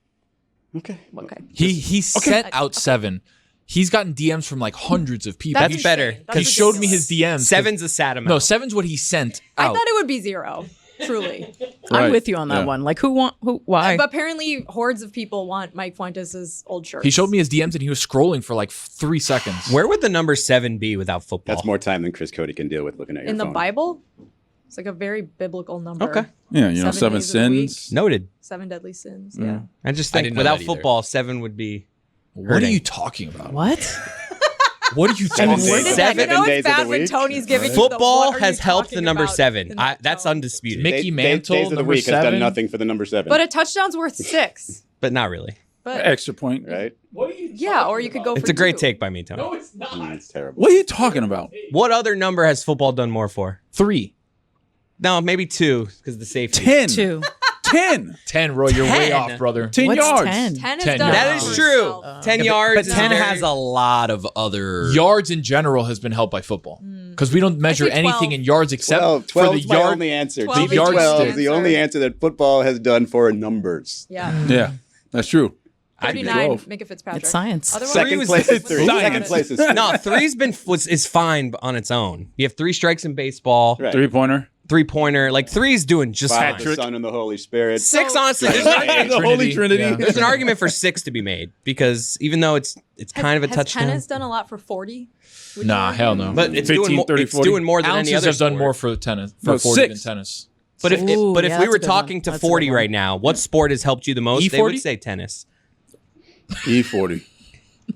Okay. okay. He sent out 7. He's gotten DMs from like hundreds of people. That's He- better, insane. That's He showed me ridiculous. his DMs. 7's a sad amount. No, 7's what he sent I out. thought it would be 0. Truly. Right. I'm with you on that Yeah. one. Like, why? But apparently hordes of people want Mike Fuentes' old shirts. He showed me his DMs and he was scrolling for like 3 seconds. Where would the number 7 be without football? That's more time than Chris Cody can deal with looking at your in the phone. Bible. It's like a very biblical number. Okay. Yeah, you know, 7 days of the week. sins. Noted. 7 deadly sins. Mm. Yeah. I just I think didn't know without that either. football, 7 would be. What are hurting. you talking about? What? What are you talking And about? where did You that know days it's of the bad when week. Tony's giving you the, Football what are has you helped the talking number about 7. in that That's tone. undisputed. Mickey Days Mantle, of the number week has 7. done nothing for the number 7. But a touchdown's worth 6. But not really. But Extra point. right? yeah, or you could go for It's a great 2. take by me, Tony. It's terrible. What are you talking about? What other number has football done more for? 3. No, maybe 2 because the safety. 10. 2. 10. 10, Roy. You're way 10. off, brother. 10 What's yards. 10? 10 is 10 done. That yards. is for true. itself. 10 But yards. 10 is has very- a lot of other Yards in general has been helped by football because we don't measure say 12. anything in yards except 12 for the 12 is my yard. only answer. 12 DB is my 12 is answer. the only answer that football has done for numbers. Yeah. Yeah, that's true. 39, 12. Mika Fitzpatrick. It's science. Otherwise, Three Second was- place is 3. Science. Second place is 3. No, 3's been is fine on its own. You have 3 strikes in baseball, Right. 3-pointer. 3-pointer. Like 3's doing just 5, fine. the Son and the Holy Spirit. 6, honestly, Right. there's, The Holy Trinity. Yeah. there's an argument for 6 to be made because even though it's kind of a has touchdown, tennis done a lot for 40? Would you Nah, argue? hell no. but it's 15, doing more. 30, It's 40. doing more than any Ounces other. have done sport. more for tennis for No, 40 6. than tennis. But if Ooh, but if yeah, we that's were a good talking one. to That's a 40 good one. right now, what sport has helped you the most? They E40? would say tennis. E40.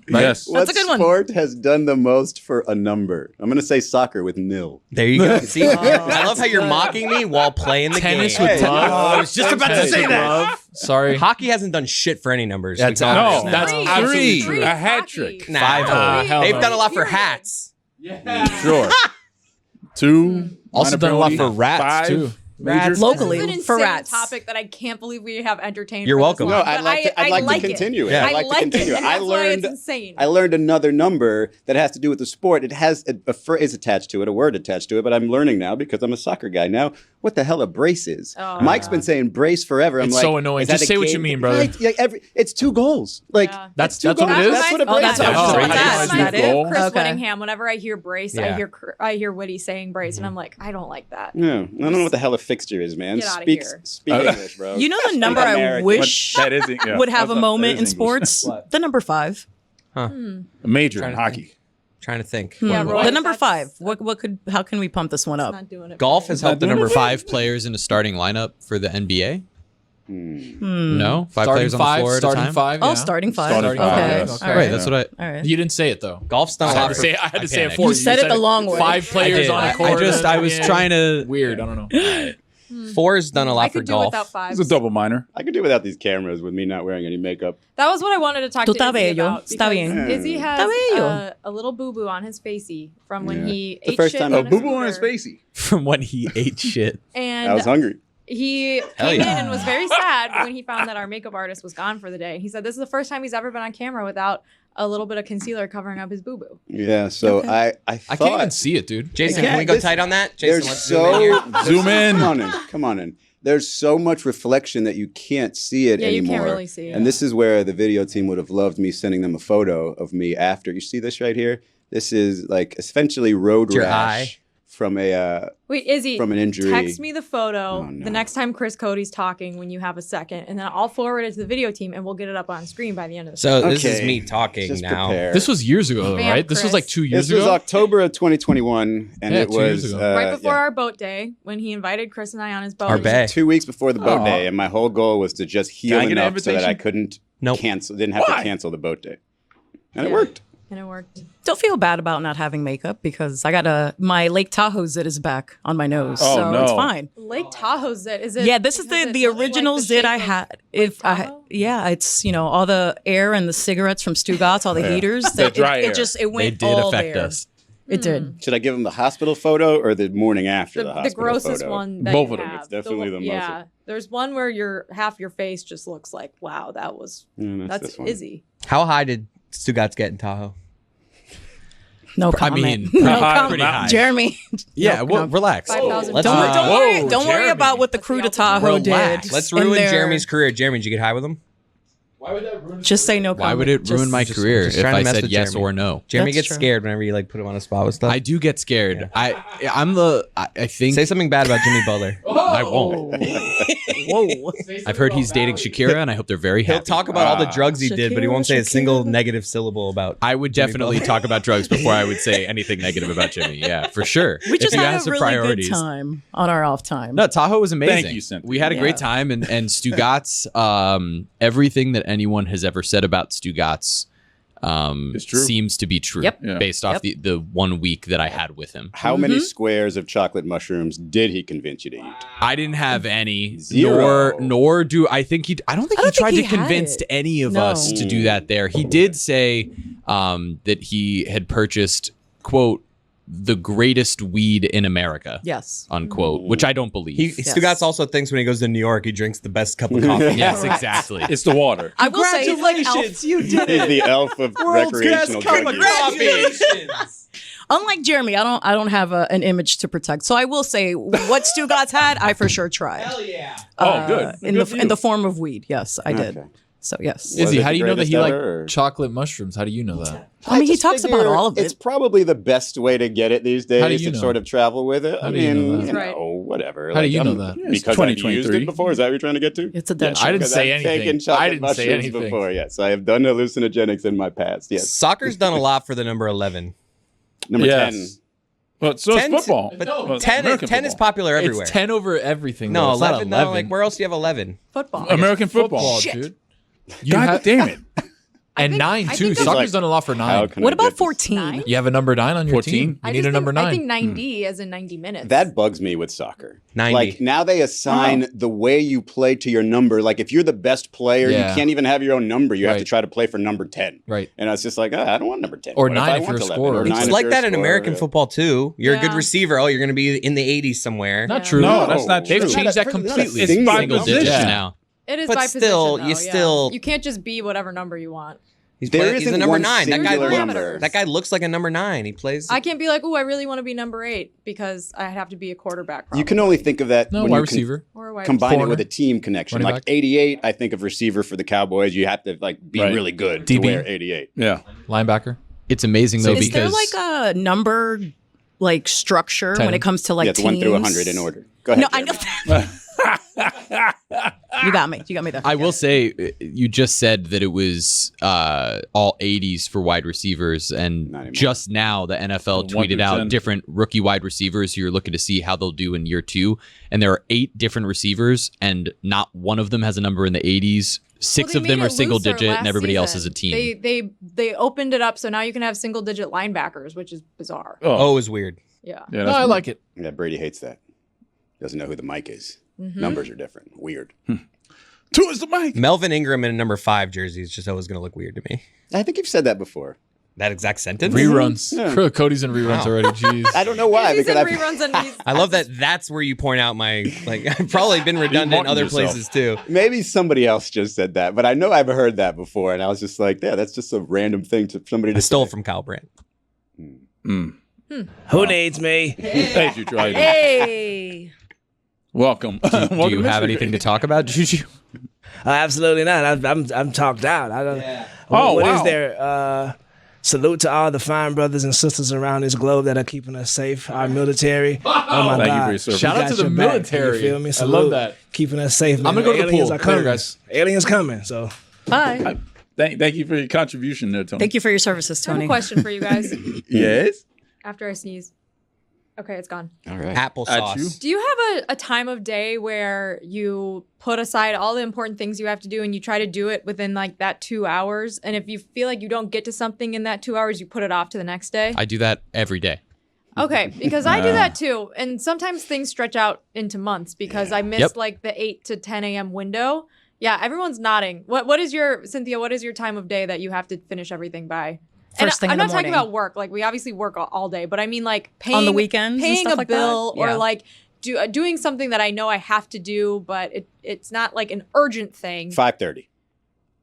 Yes. What a good one. sport has done the most for a number? I'm going to say soccer with nil. There you go. See, I love how you're mocking me while playing the Tennis game. with glove. I was just about to say that. Sorry. Hockey hasn't done shit for any numbers. That's We can No, understand that's that. absolutely three. true. A hat Hockey. trick. Nah, hell they've no. done a lot for Period. hats. Sure. 2. Also minor done a lot penalty. for rats 5. too. Major. Locally. This is an for insane rats. topic that I can't believe we have entertained. You're for welcome. This No, long, I'd but like to, I'd like to it. continue it. Yeah. I'd like to continue it. And I that's why it's learned insane. I learned another number that has to do with the sport. It has a phrase attached to it, a word attached to it, but I'm learning now because I'm a soccer guy now what the hell a brace is. Oh, Mike's God. been saying brace forever. I'm It's like, so annoying. is that Just a say what you game? mean, brother. Right, yeah, it's 2 goals. Like Yeah. That's two what it goals. is. That's what a Oh, brace that's is. what Oh, that's that's that it. it? Chris Okay. Whittingham. Whenever I hear brace, Yeah. I hear Whitty saying brace, and I'm like, I don't like that. Yeah, I don't know what the hell a fixture is, man. Get outta Speak here. English, bro. You know the number I American. wish That isn't. Yeah. would have a That moment is in English. sports? The number 5. A major Trying in to hockey. Trying to think. Yeah, Hmm. Roy, The number that's- 5. How can we pump this one It's up? not doing it. Golf has helped the number 5 players in a starting lineup for the NBA. Hmm. No, 5 Starting players on the 5, floor at a starting time. 5. Oh, yeah. starting 5. Starting okay. five, yes. All Right, right. that's what I. All right. You didn't say it though. Golf's done a I had lot to for say, I had to say it panicked. for You you. said it the long way. 5 players on a court. I was trying to. Weird. I don't know. 4 has done a I lot for could do golf. without 5. It's a double minor. I could do without these cameras with me not wearing any makeup. That was what I wanted to talk Tú to estás Izzy bello. about. Está because bien. Izzy has Está bello. a little boo-boo on his facey from when Yeah. he The ate first shit time on I- a A boo-boo on his scooter. facey. From when he ate shit. And I was hungry. he Hell came yeah. in and was very sad when he found that our makeup artist was gone for the day. He said this is the first time he's ever been on camera without a little bit of concealer covering up his boo-boo. Yeah, so I I thought can't even see it, dude. Jason, Yeah, can we go this- tight on that? Jason, there's let's zoom in here. Zoom in. Come on in. There's so much reflection that you can't see it Yeah, you anymore. can't really see it. And this is where the video team would have loved me sending them a photo of me after. You see this right here? This is like essentially road Your rash eye. from a Wait, Izzy, from an injury. text me the photo Oh, no. the next time Chris Cody's talking when you have a second, and then I'll forward it to the video team, and we'll get it up on screen by the end of the So this is Okay. me talking Just now. prepare. This was years ago, though, Vamp right? This was Chris. like 2 years This was ago. October of 2021, and Yeah, it 2 years was ago. right before yeah. our boat day when he invited Chris and I on his boat. Our bay. 2 weeks before the boat Aw. day, and my whole goal was to just heal Can I get an enough so that I invitation? couldn't Nope. didn't have Why? to cancel the boat day, and Yeah. it worked. And it worked. Don't feel bad about not having makeup because I got my Lake Tahoe zit is back on my nose, Oh, so no. it's fine. Lake Tahoe zit, is it? Yeah, this is does it the look like original the zit shape I of had. Lake Tahoe? It's all the air and the cigarettes from Stugotz, all the heaters. The dry air. It They went did all affect there. us. It did. Should I give them the hospital photo or the morning after the The hospital grossest photo? one that Both you of them. have. It's definitely the most- Yeah, there's one where half your face just looks like, wow, that was Yeah, that's this one. Izzy. How high did Stugotz get in Tahoe? No I comment. mean, no high, comment. pretty high. Jeremy. Yeah, No, well, no. relax. 5,000. Let's Don't, Uh, don't worry. whoa, Don't worry Jeremy. about what the crew to Tahoe Relax. did. Let's in ruin their- Jeremy's career. Jeremy, did you get high with him? Just say no comment. Why would it ruin my just- career just if trying to I mess said with yes Jeremy. or no? Jeremy That's gets true. scared whenever you put him on a spot with stuff. I do get scared. I think Say something bad about Jimmy Butler. I won't. Whoa. I've heard he's dating Shakira, and I hope they're very happy. He'll talk about all the drugs he did, but he won't say a single negative syllable about. I would definitely talk about drugs before I would say anything negative about Jimmy. Yeah, for sure. We just If you had ask a the really good time on our off time. No, Tahoe was amazing. Thank you, Cynthia. We had a great time, and Stugotz, everything that anyone has ever said about Stugotz seems to be true. Yep. Yeah. Based off the 1 week that I had with him. How many squares of chocolate mushrooms did he convince you to eat? I didn't have any. Zero. Nor do I think he. I don't think he tried to convince any of us to do that. There, he did say that he had purchased, quote, the greatest weed in America. Yes. Unquote, which I don't believe. Stugotz also thinks when he goes to New York, he drinks the best cup of coffee. Yes, exactly. It's the water. I will say, like, elf, you did He's the elf of recreational drug use. unlike Jeremy, I don't have an image to protect. So I will say, what Stugotz had, I for sure tried. Hell yeah. Good. In the form of weed, yes, I did. Okay. So yes. Izzy, how do you know that greatest he liked ever, or- chocolate mushrooms? How do you know that? I mean, he just talks about figure all of It's it. probably the best way to get it these How do days you to know? sort of travel with it. How I do you know mean, that? you Right. know, whatever. How do you know I'm- that? It's Because I've used 2023. it before. Is that what you're trying to get to? It's a dead I didn't Because say I've taken anything. chocolate I didn't say mushrooms anything. before. Yes, I have done hallucinogenics in my past. Yes. Soccer's done a lot for the number 11. Number Yes. 10. But so is 10's football. But Well, 10 American is football. popular everywhere. It's 10 over everything. No, though. It's not 11. No, like where else do you have 11? Football. American football. football, Shit. dude. God damn it. And think- 9 I too. think that's Soccer's like- done a lot for How 9. can What I about get this? 14? You have a number 9 on your 14? team. You I need just a number think, 9. I think 90 as in 90 minutes. That bugs me with soccer. 90. Like now they assign the way you play to your number. Like if you're the best player, Yeah. you can't even have your own number. You have to Right. try to play for number 10. Right. And it's just like, I don't want number 10. Or What 9 I if want you're a 11? scorer. Or It's 9 It's if like you're a that in scorer, American yeah. football too. You're a good Yeah. receiver. Oh, you're going to be in the 80s somewhere. Not true. No, that's not true. They've changed that Not a completely. single It's by Single position. digits Yeah. now. It is But by still, position, you though, yeah. still- You can't just be whatever number you want. He's There he's a isn't number one 9. That guy, singular There's number. parameters. that guy looks like a number 9. He plays. I can't be like, oh, I really want to be number 8 because I have to be a quarterback. You can only think of that No, when wide you receiver. or a wide combine it Corner. with a team connection. Running Like back. 88, I think of receiver for the Cowboys. You have to like be Right. really good DB. to wear 88. Yeah. Linebacker. It's amazing though Is there because like a number like structure 10. when it comes to like Yeah, it's teams? 1 through 100 in order. Go ahead. No, I know Jeremy. that. You got me. You got me there. I will say you just said that it was all 80s for wide receivers, and Not anymore. just now the NFL 1 tweeted through out 10. different rookie wide receivers who you're looking to see how they'll do in year 2, and there are 8 different receivers, and not one of them has a number in the 80s. 6 Well, of they them made are it single looser digit, and last everybody else is season. a team. They opened it up so now you can have single digit linebackers, which is bizarre. Oh, is weird. Yeah. Yeah, No, that's I like it. Yeah, Brady hates that. Doesn't know who the mic is. Mhm. Numbers are different. Weird. 2 is the mic. Melvin Ingram in a number 5 jersey is just always going to look weird to me. I think you've said that before. That exact sentence. Reruns. Yeah. Cody's in reruns Wow. already. Jeez. I don't know why. He's because in reruns and he's I love that. That's where you point out my like. I've probably been redundant in marking other yourself. places too. Maybe somebody else just said that, but I know I've heard that before, and I was just like, yeah, that's just a random thing to somebody to I stole say. from Kyle Brandt. Who needs me? Hey, Juju. How you doing? Hey. Welcome. Do you have anything to talk about, Juju? Absolutely not. I'm talked out. I don't. Oh, what wow. is there? Salute to all the fine brothers and sisters around this globe that are keeping us safe. Our military. Oh my Thank you God. for your service. Shout out got to the your back. military. You feel me? I Salute. love that. Keeping us safe. Man. I'm gonna go to the Aliens pool. are coming. Later, guys. Aliens coming. So Bye. Thank you for your contribution there, Tony. Thank you for your services, I have a Tony. question for you guys Yes. after I sneeze. Okay, it's gone. All right. At you. Applesauce. Do you have a time of day where you put aside all the important things you have to do and you try to do it within like that 2 hours? And if you feel like you don't get to something in that 2 hours, you put it off to the next day? I do that every day. Okay, because I do that too. And sometimes things stretch out into months because I missed Yep. like the 8 to 10 a.m. window. Yeah, everyone's nodding. What is your, Cynthia, what is your time of day that you have to finish everything by? First thing I'm in the not talking morning. about work. Like we obviously work all day, but I mean like paying On the weekends and paying stuff a like that? bill or Yeah. like doing something that I know I have to do, but it's not like an urgent thing. 5:30.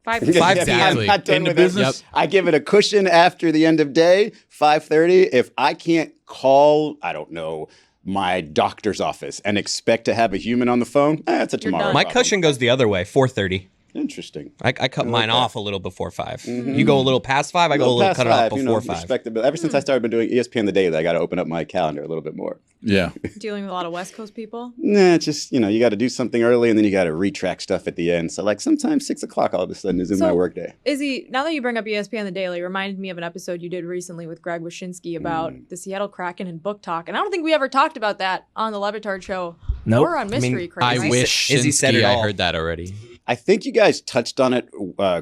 5 Exactly. I'm not done In the with it. business? I give it a cushion after the end of day, 5:30. If I can't call, I don't know, my doctor's office and expect to have a human on the phone, it's a tomorrow. done. My problem. cushion goes the other way. 4:30. Interesting. I cut mine that. off a little before 5. Mhm. You go a little past 5. I go a little past cut it off 5, before 5. respectability. Ever since I started doing ESPN The Daily, I got to open up my calendar a little bit more. Yeah. Dealing with a lot of West Coast people. Nah, it's just, you got to do something early and then you got to retrack stuff at the end. So like sometimes 6 o'clock all of a sudden is in my work day. Izzy, now that you bring up ESPN The Daily, it reminded me of an episode you did recently with Greg Wyshynski about the Seattle Kraken and BookTok. And I don't think we ever talked about that on the Le Batard Show or on Mystery Crate. I right? wish Izzy said it I all. heard that already. I think you guys touched on it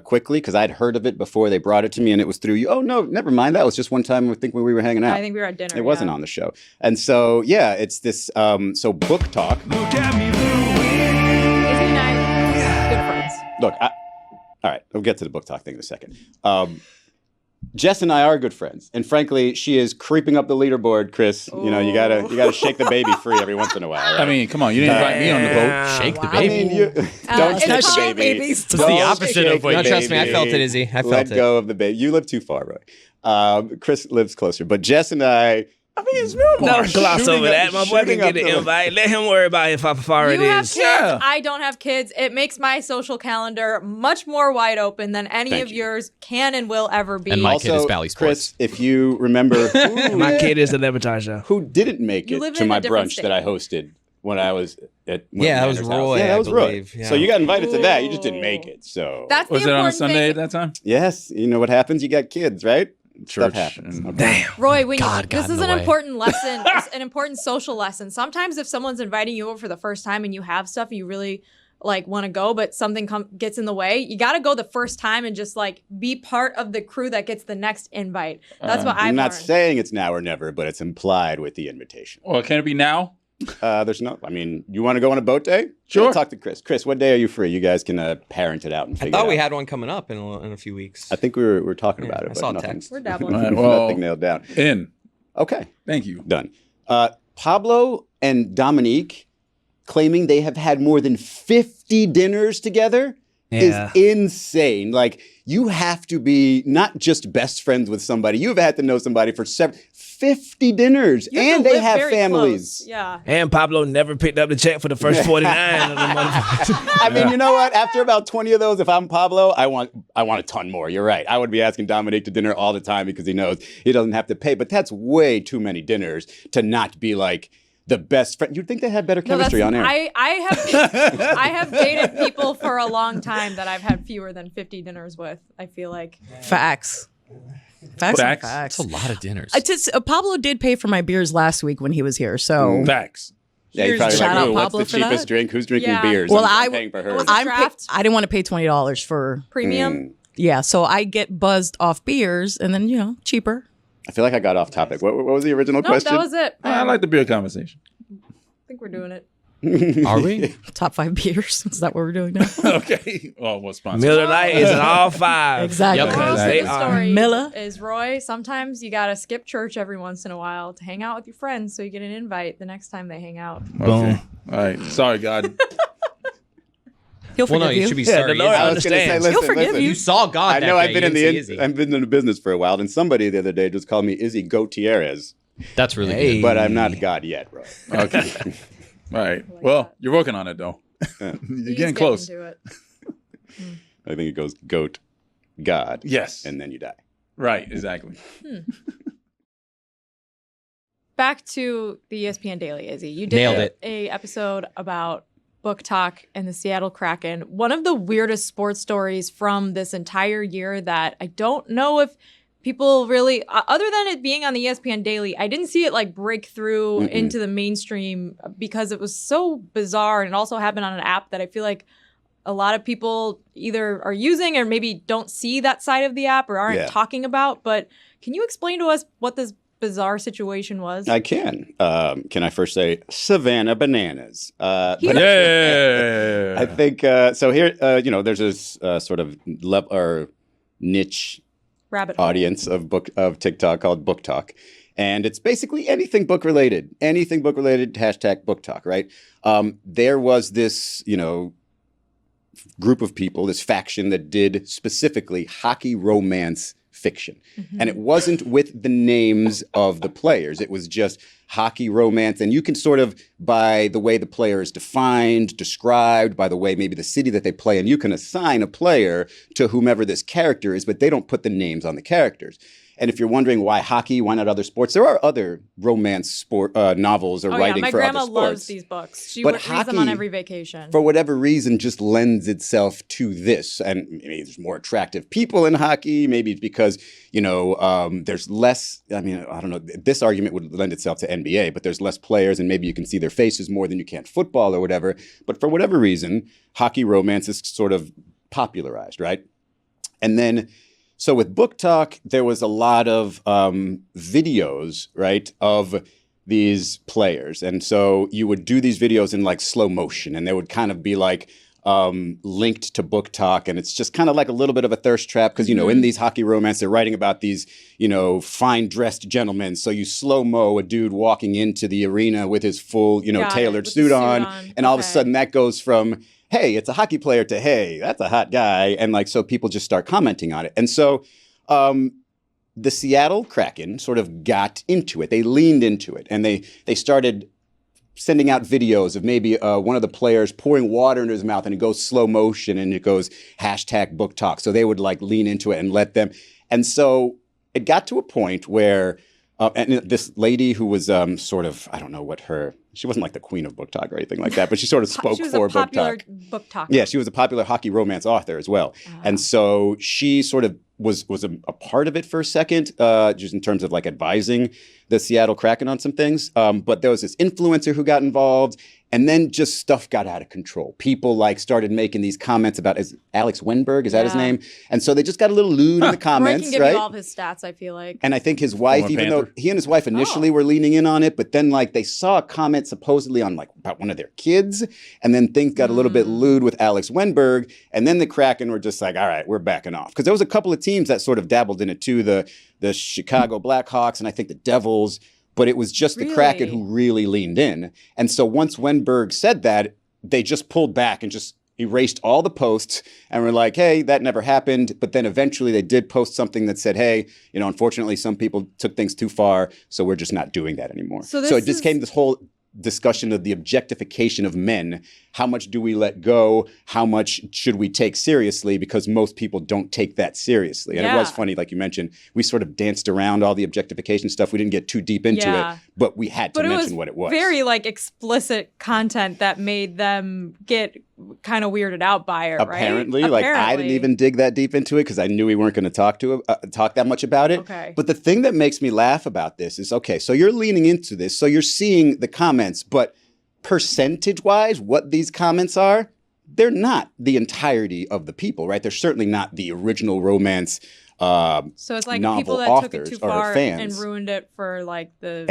quickly because I'd heard of it before they brought it to me and it was through you. Oh, no, never mind. That was just one time I think when we were hanging out. I think we were at dinner. It wasn't on the show. And so, yeah, it's this, so BookTok. Izzy and I, good friends. Look, all right, we'll get to the BookTok thing in a second. Jess and I are good friends, and frankly, she is creeping up the leaderboard. Chris, you gotta shake the baby free every once in a while. Right? I mean, come on, you didn't invite me on the boat. Shake the I baby. mean, don't shake the shake baby. babies. It's the opposite of what. No, trust me, I felt it, Izzy. I felt Let it. go of the baby. You live too far, Roy. Chris lives closer, but Jess and I. I mean, it's real. Don't gloss over that. My boy can get the invite. Let him worry about how far it You have is. kids. Yeah. I don't have kids. It makes my social calendar much more wide open than any Thank of you. yours can and will ever be. And my kid is Bally Chris, Sports. if you remember, My kid is the Le Batard Show. who didn't make You it live to in a my different brunch state. that I hosted when I was at Yeah, that was Manor's house. Roy, Yeah, that I was Roy. believe, yeah. So you got invited to that. You just didn't make it. So That's Was the it on a important Sunday thing. at that time? yes, you know what happens? You got kids, right? Stuff Church. happens. and- Okay. Damn. Roy, when God got this in is the an way. important lesson, it's an important social lesson. Sometimes if someone's inviting you over for the first time and you have stuff and you really like want to go, but something gets in the way, you got to go the first time and just like be part of the crew that gets the next invite. That's what I've I'm not learned. saying it's now or never, but it's implied with the invitation. Well, can it be now? There's no. I mean, you want to go on a boat day? Sure. I'll talk to Chris. Chris, what day are you free? You guys can parent it out and I figure thought it we out. had one coming up in a few weeks. I think we were talking about it, I but saw a nothing's, text. We're dabbling. All right, well, nothing nailed down. in. Okay, Thank you. done. Pablo and Domonique claiming they have had more than 50 dinners together Yeah. is insane. Like, you have to be not just best friends with somebody. You've had to know somebody for 50 dinners, You have to and they live have very families. close. Yeah. And Pablo never picked up the check for the first 49 of the motherfuckers. I mean, you know what? After about 20 of those, if I'm Pablo, I want a ton more. You're right. I would be asking Dominique to dinner all the time because he knows he doesn't have to pay. But that's way too many dinners to not be like the best friend. You'd think they had better No, chemistry on air. I have dated people for a long time that I've had fewer than 50 dinners with. I feel like. Facts. Facts. Facts. Facts. That's a lot of dinners. Pablo did pay for my beers last week when he was here, so Facts. Yeah, you're probably Shout like, out "Ooh, what's Pablo the for cheapest that?" drink? Who's drinking Yeah. beers? Well, I'm paying for hers. Was it draft? I didn't want to pay $20 for Premium. yeah, so I get buzzed off beers and then cheaper. I feel like I got off topic. What was the original No, question? that was it. I like the beer conversation. I think we're doing it. Are we? Top 5 beers. Is that what we're doing now? Okay. Oh, what sponsor? Miller Lite is an all 5. Exactly. Yep. Moral Because of they the are. story Miller. is Roy. Sometimes you gotta skip church every once in a while to hang out with your friends, so you get an invite the next time they hang out. Okay. All right. Sorry, God. He'll Well, forgive no, you you. should be Yeah, sorry. the Lord Izzy. I was going to say, understands. listen, He'll forgive listen. you. You saw God. I that know day. I've been You in the didn't see Izzy. I've been in the business for a while, and somebody the other day just called me Izzy Gutierrez, That's really Hey. good. but I'm not God yet, bro. Okay. All right. Well, you're working on it, though. You're He's getting close. to it. I think it goes goat, God, Yes. and then you die. Right. Exactly. Back to the ESPN Daily, Izzy. You did Nailed it. a episode about BookTok and the Seattle Kraken. One of the weirdest sports stories from this entire year that I don't know if people really, other than it being on the ESPN Daily, I didn't see it like break through into the mainstream because it was so bizarre, and it also happened on an app that I feel like a lot of people either are using or maybe don't see that side of the app or aren't Yeah. talking about. But can you explain to us what this bizarre situation was? I can. Can I first say Savannah Bananas? Yeah. I think so. Here, there's this sort of niche Rabbit hole. audience of TikTok called BookTok, and it's basically anything book related. Anything book related. Hashtag BookTok. Right. There was this, group of people, this faction that did specifically hockey romance fiction. And it wasn't with the names of the players. It was just hockey romance. And you can sort of, by the way the player is defined, described, by the way maybe the city that they play in, you can assign a player to whomever this character is, but they don't put the names on the characters. And if you're wondering why hockey, why not other sports, there are other romance sport novels or writing for other sports. My grandma loves these books. She reads them on every vacation. For whatever reason, just lends itself to this. And maybe there's more attractive people in hockey. Maybe it's because, there's less, I don't know, this argument would lend itself to NBA, but there's less players and maybe you can see their faces more than you can football or whatever. But for whatever reason, hockey romance is sort of popularized, right? And then, so with BookTok, there was a lot of videos, right, of these players. And so you would do these videos in like slow motion and they would kind of be like linked to BookTok. And it's just kind of like a little bit of a thirst trap because, in these hockey romance, they're writing about these, fine dressed gentlemen. So you slow-mo a dude walking into the arena with his full, tailored suit on. And all of a sudden that goes from, hey, it's a hockey player to, hey, that's a hot guy. And like, so people just start commenting on it. And so the Seattle Kraken sort of got into it. They leaned into it and they started sending out videos of maybe one of the players pouring water into his mouth and it goes slow motion and it goes #BookTok. So they would like lean into it and let them. And so it got to a point where and this lady who was sort of, I don't know what she wasn't like the queen of BookTok or anything like that, but she sort of spoke for BookTok. Yeah, she was a popular hockey romance author as well. And so she sort of was a part of it for a second, just in terms of like advising the Seattle Kraken on some things. But there was this influencer who got involved. And then just stuff got out of control. People like started making these comments about Alex Wenberg, is that his name? And so they just got a little lewd in the comments, Roy can give you all of his stats, I feel like. And I think his wife, even though he and his wife initially were leaning in on it, but then like they saw a comment supposedly on like about one of their kids, and then things got a little bit lewd with Alex Wenberg, and then the Kraken were just like, all right, we're backing off. Because there was a couple of teams that sort of dabbled in it too, the Chicago Blackhawks and I think the Devils. But it was just the Kraken who really leaned in. And so once Wenberg said that, they just pulled back and just erased all the posts and were like, hey, that never happened. But then eventually they did post something that said, hey, unfortunately, some people took things too far, so we're just not doing that anymore. So it just came this whole discussion of the objectification of men. How much do we let go? How much should we take seriously? Because most people don't take that seriously. And it was funny, like you mentioned, we sort of danced around all the objectification stuff. We didn't get too deep into it, but we had to mention what it was. Very like explicit content that made them get kind of weirded out by it, Apparently, like I didn't even dig that deep into it because I knew we weren't going to talk that much about it. Okay. But the thing that makes me laugh about this is, okay, so you're leaning into this, so you're seeing the comments, but percentage-wise, what these comments are, they're not the entirety of the people, right? They're certainly not the original romance so it's like novel people that authors took it too or far fans. and ruined it for like the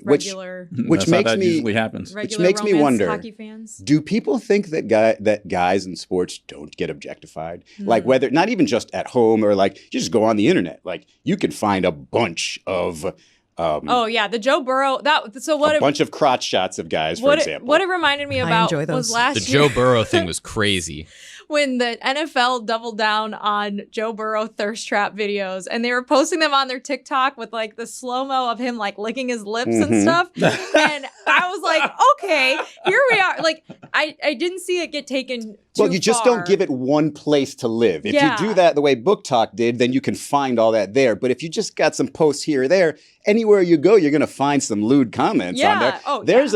regular, which makes me usually happens. Which makes me wonder: hockey fans. Do people think that guys in sports don't get objectified? Like whether not even just at home or like you just go on the internet, like you could find a bunch of. The Joe Burrow bunch of crotch shots of guys, for example. What it reminded me about was last year. The Joe Burrow thing was crazy. When the NFL doubled down on Joe Burrow thirst trap videos and they were posting them on their TikTok with like the slow-mo of him like licking his lips and stuff. And I was like, okay, here we are. Like I didn't see it get taken too Well, you just far. don't give it one place to live. If you do that the way BookTok did, then you can find all that there. But if you just got some posts here or there, anywhere you go, you're going to find some lewd comments on there.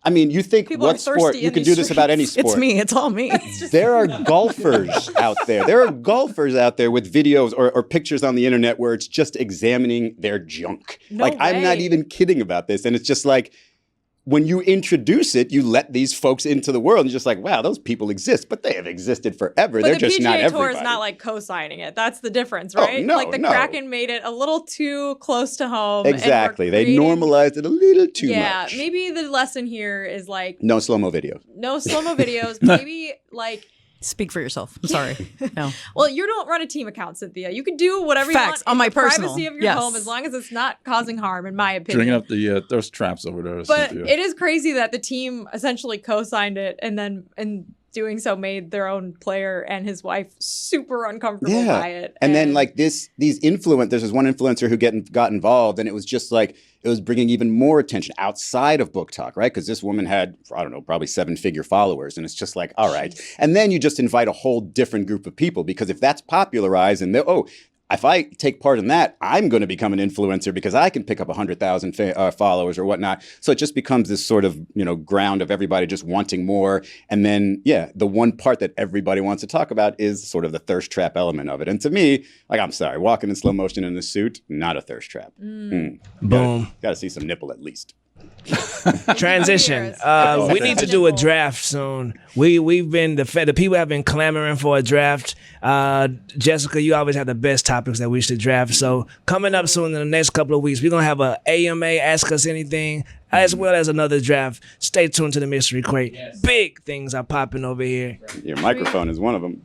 You think People what sport, you can do this about any sport. It's me. It's all me. There are golfers out there. There are golfers out there with videos or pictures on the internet where it's just examining their junk. I'm not even kidding about this. And it's just like, when you introduce it, you let these folks into the world and you're just like, wow, those people exist, but they have existed forever. But they're just not PGA everybody. Tour is not like co-signing it. That's the difference, right? no, like the Kraken made it a little too close to home. Exactly. They normalized it a little too much. Yeah, maybe the lesson here is like no slow-mo videos. No slow-mo videos. Maybe like speak for yourself. I'm sorry. No. Well, you don't run a team account, Cynthia. You can do whatever you want on my the personal privacy of your home as long as it's not causing harm, in my opinion. Bringing up the thirst traps over there. But it is crazy that the team essentially co-signed it and doing so made their own player and his wife super uncomfortable Yeah. by it. And then like these there's this one influencer who got involved, and it was just like it was bringing even more attention outside of BookTok, right? Because this woman had, I don't know, probably 7-figure followers, and it's just like, all right. And then you just invite a whole different group of people, because if that's popularized and if I take part in that, I'm going to become an influencer because I can pick up 100,000 followers or whatnot. So it just becomes this sort of, ground of everybody just wanting more. And then, the one part that everybody wants to talk about is sort of the thirst trap element of it. And to me, like, I'm sorry, walking in slow motion in a suit, not a thirst trap. Boom. Got to see some nipple at least. Transition. We need to do a draft soon. We've been the people have been clamoring for a draft. Jessica, you always have the best topics that we should draft. So coming up soon in the next couple of weeks, we're gonna have a AMA Ask Us Anything as well as another draft. Stay tuned to the Mystery Crate. Yes. Big things are popping over here. Your microphone is one of them.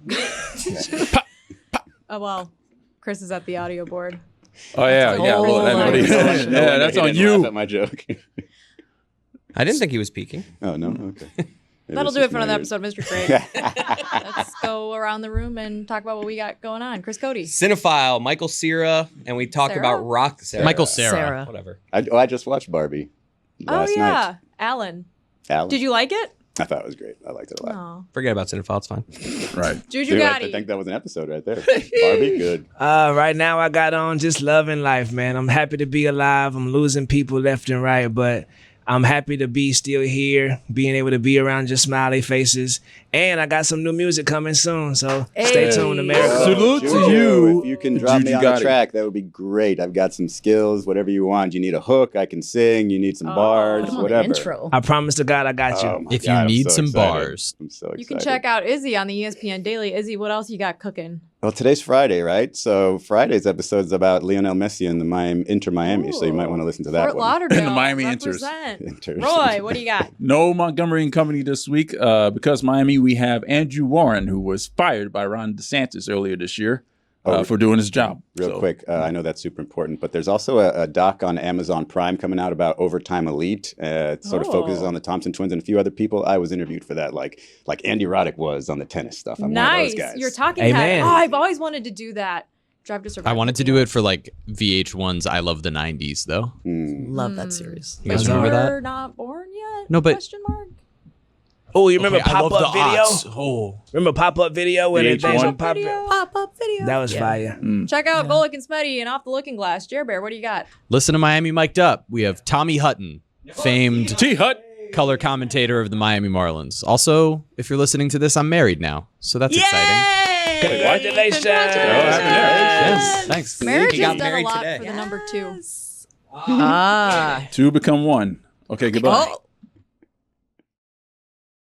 Oh well, Chris is at the audio board. Oh yeah. Well, that's on you. Laugh at my joke. I didn't think he was peeking. Oh no. Okay. That'll do it for another episode of Mystery Crate. Let's go around the room and talk about what we got going on. Chris Cody. Cinephile, Michael Cera, and we talk Sarah? about rock. Michael Cera. Whatever. I just watched Barbie last night. Alan. Alan. Did you like it? I thought it was great. I liked it a lot. Oh. Forget about Cinephile. It's fine. Right. Juju Dude, Gotti. I think that was an episode right there. Barbie, good. Right now I got on just loving life, man. I'm happy to be alive. I'm losing people left and right, but I'm happy to be still here, being able to be around your smiley faces. And I got some new music coming soon, so stay tuned, America. Salute to Juju, you. If you can drop me on Gotti. a track, that would be great. I've got some skills, whatever you want. You need a hook, I can sing. You need some bars, Put him on the whatever. intro. I promise to God I got you. Oh my If God, you I'm need so some excited. bars. I'm so excited. You can check out Izzy on the ESPN Daily. Izzy, what else you got cooking? Well, today's Friday, right? So Friday's episode is about Lionel Messi and the Inter Miami, so you might want to listen to that Fort one. Lauderdale. And the Miami Inters. Represent. Roy, what do you got? No Montgomery and Company this week. Because Miami, we have Andrew Warren, who was fired by Ron DeSantis earlier this year for doing his job. Real quick, I know that's super important, but there's also a doc on Amazon Prime coming out about Overtime Elite. It sort of focuses on the Thompson twins and a few other people. I was interviewed for that, like Andy Roddick was on the tennis stuff. I'm one of Nice. those guys. You're talking Amen. head. Oh, I've always wanted to do that. Drive to Survive. I wanted to do it for like VH1's I Love the 90s, though. Love that series. You guys But remember you're that? not born yet? No, but- Question mark? Oh, you remember Okay, I love pop-up the video? aughts. Oh. Remember pop-up video when it VH1? Pop-up video. That was fire. Check out Golick and Smetty and Off the Looking Glass. Jer Bear, what do you got? Listen to Miami Mic'd Up. We have Tommy Hutton, famed T-Hut. color commentator of the Miami Marlins. Also, if you're listening to this, I'm married now, so that's exciting. Congratulations. Yes, thanks. Marriage He got has done a married lot today. for the number 2. Ah. Two become one. Okay, goodbye. Oh.